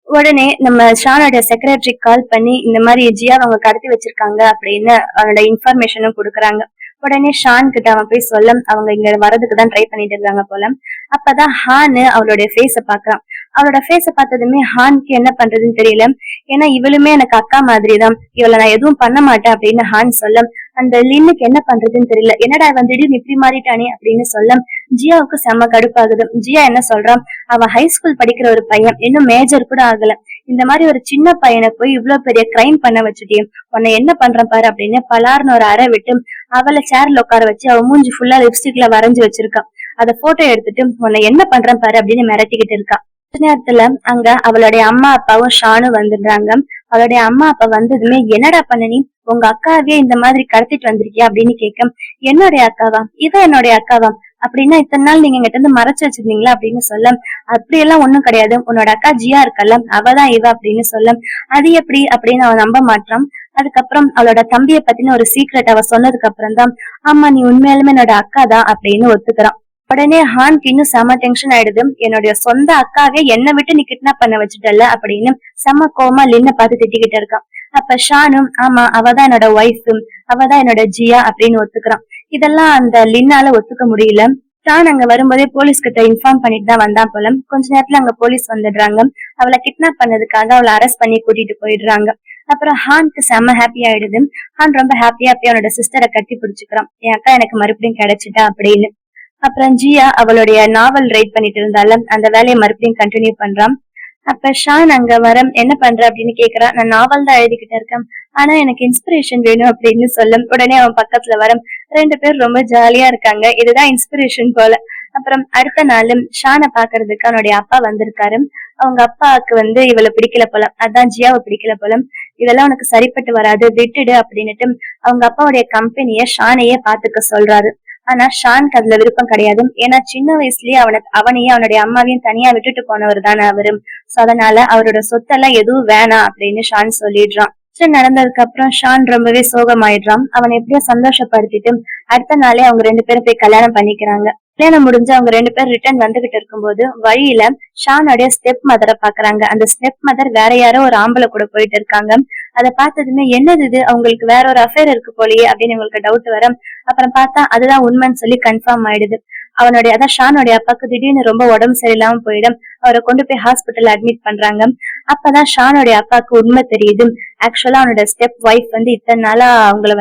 உடனே நம்ம ஷானோட செக்ரட்டரி கால் பண்ணி இந்த மாதிரி ஜியாவை அவங்க கடத்தி வச்சிருக்காங்க அப்படின்னு அவனோட இன்ஃபர்மேஷனும் கொடுக்குறாங்க. உடனே ஷான் கிட்ட அவன் போய் சொல்ல, அவங்க இங்க வரதுக்கு தான் ட்ரை பண்ணிட்டு இருக்காங்க போல. அப்பதான் ஹானு அவளுடைய ஃபேஸ பாக்குறான். அவளோட ஃபேஸ பார்த்ததுமே ஹானுக்கு என்ன பண்றதுன்னு தெரியல. ஏன்னா இவளுமே எனக்கு அக்கா மாதிரி தான், இவளை நான் எதுவும் பண்ண மாட்டேன் அப்படின்னு ஹான் சொல்ல, அந்த லின்னுக்கு என்ன பண்றதுன்னு தெரியல. என்னடா இவன் திடீர்னு இப்படி மாறிட்டானே அப்படின்னு சொல்ல, ஜியாவுக்கு செம்ம கடுப்பாகுது. ஜியா என்ன சொல்றான், அவன் ஹை ஸ்கூல் படிக்கிற ஒரு பையன், இன்னும் மேஜர் கூட ஆகல, இந்த மாதிரி ஒரு சின்ன பையனை போய் இவ்வளவு பெரிய கிரைம் பண்ண வச்சுட்டே, உன்னை என்ன பண்றேன் பாரு அப்படின்னு பலார்னு ஒரு அறை விட்டு அவளை சேர்ல உட்கார வச்சு அவ மூஞ்சி ஃபுல்லா லிப்ஸ்டிக்ல வரைஞ்சு வச்சிருக்கா. அத போட்டோ எடுத்துட்டு உன்னை என்ன பண்றேன் பாரு அப்படின்னு மிரட்டிக்கிட்டு இருக்கா. நேரத்துல அங்க அவளுடைய அம்மா அப்பாவும் ஷானும் வந்துடுறாங்க. அவளுடைய அம்மா அப்பா வந்ததுமே, என்னடா பண்ண நீ, உங்க அக்காவே இந்த மாதிரி கடத்திட்டு வந்திருக்கியா அப்படின்னு கேட்க, என்னுடைய அக்காவா, இவ என்னுடைய அக்காவா, அப்படின்னா இத்தனை நாள் நீங்க எங்கிட்ட இருந்து மறைச்சு வச்சிருந்தீங்களா அப்படின்னு சொல்ல, அப்படியெல்லாம் ஒண்ணும் கிடையாது, உன்னோட அக்கா ஜியா இருக்கல்ல அவதான் இவ அப்படின்னு சொல்ல, அது எப்படி அப்படின்னு அவன் நம்ப மாட்டான். அதுக்கப்புறம் அவளோட தம்பியை பத்தின ஒரு சீக்ரெட் அவ சொன்னதுக்கு அப்புறம் தான், ஆமா நீ உண்மையாலுமே என்னோட அக்கா தான் அப்படின்னு ஒத்துக்கிறான். உடனே ஹான்க்கு இன்னும் செம டென்ஷன் ஆயிடுது. என்னுடைய சொந்த அக்காவே என்னை விட்டு நீ கிட்னாப் பண்ண வச்சுட்டல அப்படின்னு செம கோமா லின்ன பார்த்து திட்டிக்கிட்டு இருக்கான். அப்ப ஷானும், ஆமா அவதான் என்னோட ஒய்ஃப், அவதான் என்னோட ஜியா அப்படின்னு ஒத்துக்கிறான். இதெல்லாம் அந்த லின்னால ஒத்துக்க முடியல. ஷான் அங்க வரும்போதே போலீஸ் கிட்ட இன்ஃபார்ம் பண்ணிட்டு தான் வந்தான் போல. கொஞ்ச நேரத்துல அங்க போலீஸ் வந்துடுறாங்க. அவளை கிட்னாப் பண்ணதுக்காக அவளை அரெஸ்ட் பண்ணி கூட்டிட்டு போயிடுறாங்க. அப்புறம் ஹான்க்கு செம்ம ஹாப்பி ஆயிடுது. ஹான் ரொம்ப ஹாப்பியா அவனோட சிஸ்டரை கட்டி பிடிச்சுக்கிறான், என் அக்கா எனக்கு மறுபடியும் கிடைச்சிட்டா அப்படின்னு. அப்புறம் ஜியா அவளுடைய நாவல் ரைட் பண்ணிட்டு இருந்தாலும் அந்த வேலையை மறுபடியும் கண்டினியூ பண்றான். அப்ப ஷான் அங்க வர, என்ன பண்ற அப்படின்னு கேக்குறான். நான் நாவல் தான் எழுதிக்கிட்டு இருக்கேன், ஆனா எனக்கு இன்ஸ்பிரேஷன் வேணும் அப்படின்னு சொல்லும். உடனே அவன் பக்கத்துல வர, 2 பேரும் ரொம்ப ஜாலியா இருக்காங்க, இதுதான் இன்ஸ்பிரேஷன் போல. அப்புறம் அடுத்த நாளும் ஷானை பாக்குறதுக்கு அவனுடைய அப்பா வந்திருக்காரு. அவங்க அப்பாவுக்கு இவளை பிடிக்கல போல, அதான் ஜியாவை பிடிக்கல போல. இதெல்லாம் உனக்கு சரிப்பட்டு வராது, விட்டுடு அப்படின்னுட்டு அவங்க அப்பாவுடைய கம்பெனிய ஷானையே பாத்துக்க சொல்றாரு. ஆனா ஷானுக்கு அதுல விருப்பம் கிடையாது. ஏன்னா சின்ன வயசுலயே அவனையும் அவனுடைய அம்மாவையும் தனியா விட்டுட்டு போனவர் தானே அவரு. சோ அதனால அவரோட சொத்தெல்லாம் எதுவும் வேணாம் அப்படின்னு ஷான் சொல்லிடுறான். நடந்ததுக்கு அப்புறம் ஷான் ரொம்பவே சோகமாயிடுறான். அவனை எப்படியோ சந்தோஷப்படுத்திட்டு அடுத்த நாளே அவங்க 2 பேரும் போய் கல்யாணம் பண்ணிக்கிறாங்க. கல்யாணம் முடிஞ்சு அவங்க 2 பேரும் ரிட்டர்ன் வந்துகிட்டு இருக்கும்போது வழியில ஷானுடைய ஸ்டெப் மதரை பாக்குறாங்க. அந்த ஸ்டெப் மதர் வேற யாரோ ஒரு ஆம்பளை கூட போயிட்டு இருக்காங்க. அதை பார்த்ததுமே, என்னது இது, அவங்களுக்கு வேற ஒரு அஃபேர் இருக்கு போலயே அப்படின்னு உங்களுக்கு டவுட் வர, அப்புறம் பார்த்தா அதுதான் உண்மைன்னு சொல்லி கன்ஃபார்ம் ஆயிடுது. அதான் ஷானுடைய அப்பாவுக்கு திடீர்னு ரொம்ப உடம்பு சரியில்லாம போயிடும். அவரை கொண்டு போய் ஹாஸ்பிட்டல் அட்மிட் பண்றாங்க. அப்பதான் ஷானுடைய அப்பாவுக்கு உண்மை தெரியுது. ஆக்சுவலா அவனோட ஸ்டெப் ஒய்ஃப் இத்தனை நாளா அவங்கள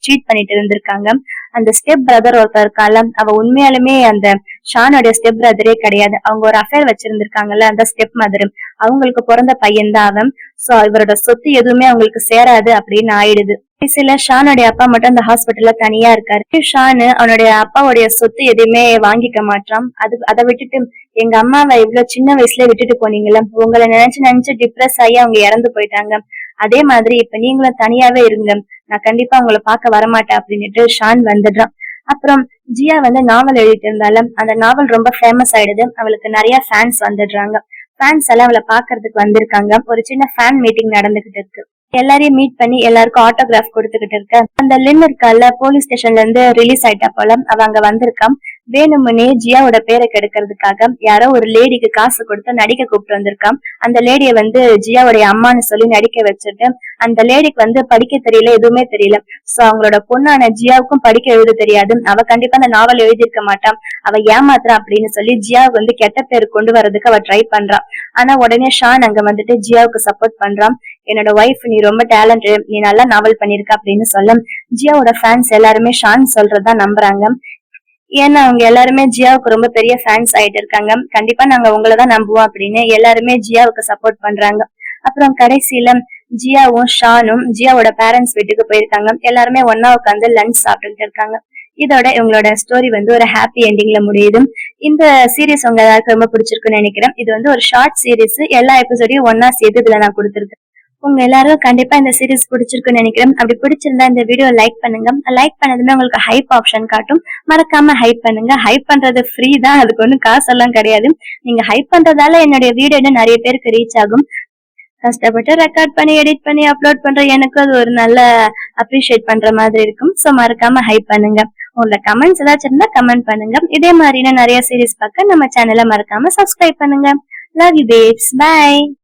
சீட் பண்ணிட்டு இருந்திருக்காங்க. அந்த ஸ்டெப் பிரதர் ஒருத்தர் இருக்கால, அவ உண்மையாலுமே அந்த ஷானோட ஸ்டெப் பிரதரே கிடையாது. அவங்க ஒரு அஃபேர் வச்சிருந்திருக்காங்கல்ல, அந்த ஸ்டெப் மதர், அவங்களுக்கு பிறந்த பையன் தான் அவன். சோ இவரோட சொத்து எதுவுமே அவங்களுக்கு சேராது அப்படின்னு ஆயிடுது. கடைசியில ஷானுடைய அப்பா மட்டும் அந்த ஹாஸ்பிட்டல்ல தனியா இருக்காரு. ஷானு அவனுடைய அப்பாவுடைய சொத்து எதுவுமே வாங்கிக்க மாட்டான். அதை விட்டுட்டு, எங்க அம்மாவை இவ்வளவு சின்ன வயசுல விட்டுட்டு போனீங்கல்ல, உங்களை நினைச்சு நினைச்சு டிப்ரெஸ் ஆகி அவங்க இறந்து போயிட்டாங்க, அதே மாதிரி இப்ப நீங்களும் தனியாவே இருங்க, நான் கண்டிப்பா உங்களை பார்க்க வரமாட்டேன் அப்படின்னுட்டு ஷான் வந்துடுறான். அப்புறம் ஜியா நாவல் எழுதிட்டு இருந்தாலும் அந்த நாவல் ரொம்ப ஃபேமஸ் ஆயிடுது. அவளுக்கு நிறைய ஃபேன்ஸ் வந்துடுறாங்க. ஃபேன்ஸ் எல்லாம் அவளை பாக்குறதுக்கு வந்திருக்காங்க. ஒரு சின்ன ஃபேன் மீட்டிங் நடந்துகிட்டு இருக்கு. எல்லாரையும் மீட் பண்ணி எல்லாருக்கும் ஆட்டோகிராஃப் கொடுத்துக்கிட்டு இருக்க. அந்த லின் இருக்கால, போலீஸ் ஸ்டேஷன்ல இருந்து ரிலீஸ் ஆயிட்டா போல, அவ அங்க வந்திருக்கான். வேணுமுன்னே ஜியாவோட பேரை கெடுக்கிறதுக்காக யாரோ ஒரு லேடிக்கு காசு கொடுத்து நடிக்க கூப்பிட்டு வந்திருக்கான். அந்த லேடிய ஜியாவுடைய அம்மான்னு சொல்லி நடிக்க வச்சுட்டு அந்த லேடிக்கு படிக்க தெரியல, எதுவுமே தெரியல. சோ அவங்களோட பொண்ணான ஜியாவுக்கும் படிக்க எழுத தெரியாது. அவ கண்டிப்பா அந்த நாவல் எழுதியிருக்க மாட்டான். அவ ஏமாத்துறா அப்படின்னு சொல்லி ஜியாவுக்கு கெட்ட பேர் கொண்டு வர்றதுக்கு அவ ட்ரை பண்றான். ஆனா உடனே ஷான் அங்க ஜியாவுக்கு சப்போர்ட் பண்றான். என்னோட ஒய்ஃப் நீ ரொம்ப டேலண்ட், நீ நல்லா நாவல் பண்ணிருக்க அப்படின்னு சொல்ல ஜியாவோட ஃபேன்ஸ் எல்லாருமே ஷான் சொல்றதா நம்புறாங்க. ஏன்னா அவங்க எல்லாருமே ஜியாவுக்கு ரொம்ப பெரிய ஃபேன்ஸ் ஆயிட்டு இருக்காங்க. கண்டிப்பா நாங்க உங்களதான் நம்புவோம் அப்படின்னு எல்லாருமே ஜியாவுக்கு சப்போர்ட் பண்றாங்க. அப்புறம் கடைசியில ஜியாவும் ஷானும் ஜியாவோட பேரண்ட்ஸ் வீட்டுக்கு போயிருக்காங்க. எல்லாருமே ஒன்னா உட்காந்து லஞ்ச் சாப்பிட்டுட்டு இருக்காங்க. இதோட இவங்களோட ஸ்டோரி ஒரு ஹாப்பி எண்டிங்ல முடியுது. இந்த சீரிஸ் உங்க எல்லாருக்கும் ரொம்ப பிடிச்சிருக்குன்னு நினைக்கிறேன். இது ஒரு ஷார்ட் சீரிஸ், எல்லா எபிசோடையும் ஒன்னா சேர்த்து இதுல நான் கொடுத்துருக்கேன். உங்க எல்லாரும் கண்டிப்பா இந்த சீரிஸ் பிடிச்சிருக்குன்னு நினைக்கிறேன். அப்படி பிடிச்சிருந்தா இந்த வீடியோ லைக் பண்ணுங்க. லைக் பண்ணதுமே உங்களுக்கு ஹைப் ஆப்ஷன் காட்டும். மறக்காம ஹைப் பண்ணுங்க. ஹைப் பண்றது ஃப்ரீ தான், அதுக்கு ஒன்றும் காசெல்லாம் கிடையாது. நீங்க ஹைப் பண்றதால என்னுடைய வீடியோ நிறைய பேருக்கு ரீச் ஆகும். கஷ்டப்பட்டு ரெக்கார்ட் பண்ணி எடிட் பண்ணி அப்லோட் பண்ற எனக்கு அது ஒரு நல்ல அப்ரிஷியேட் பண்ற மாதிரி இருக்கும். சோ மறக்காம ஹைப் பண்ணுங்க. உங்களோட கமெண்ட்ஸ் ஏதாச்சும் இருந்தா கமெண்ட் பண்ணுங்க. இதே மாதிரி நிறைய சீரிஸ் பார்க்க நம்ம சேனலை மறக்காம சப்ஸ்கிரைப் பண்ணுங்க. Love you babes. பை.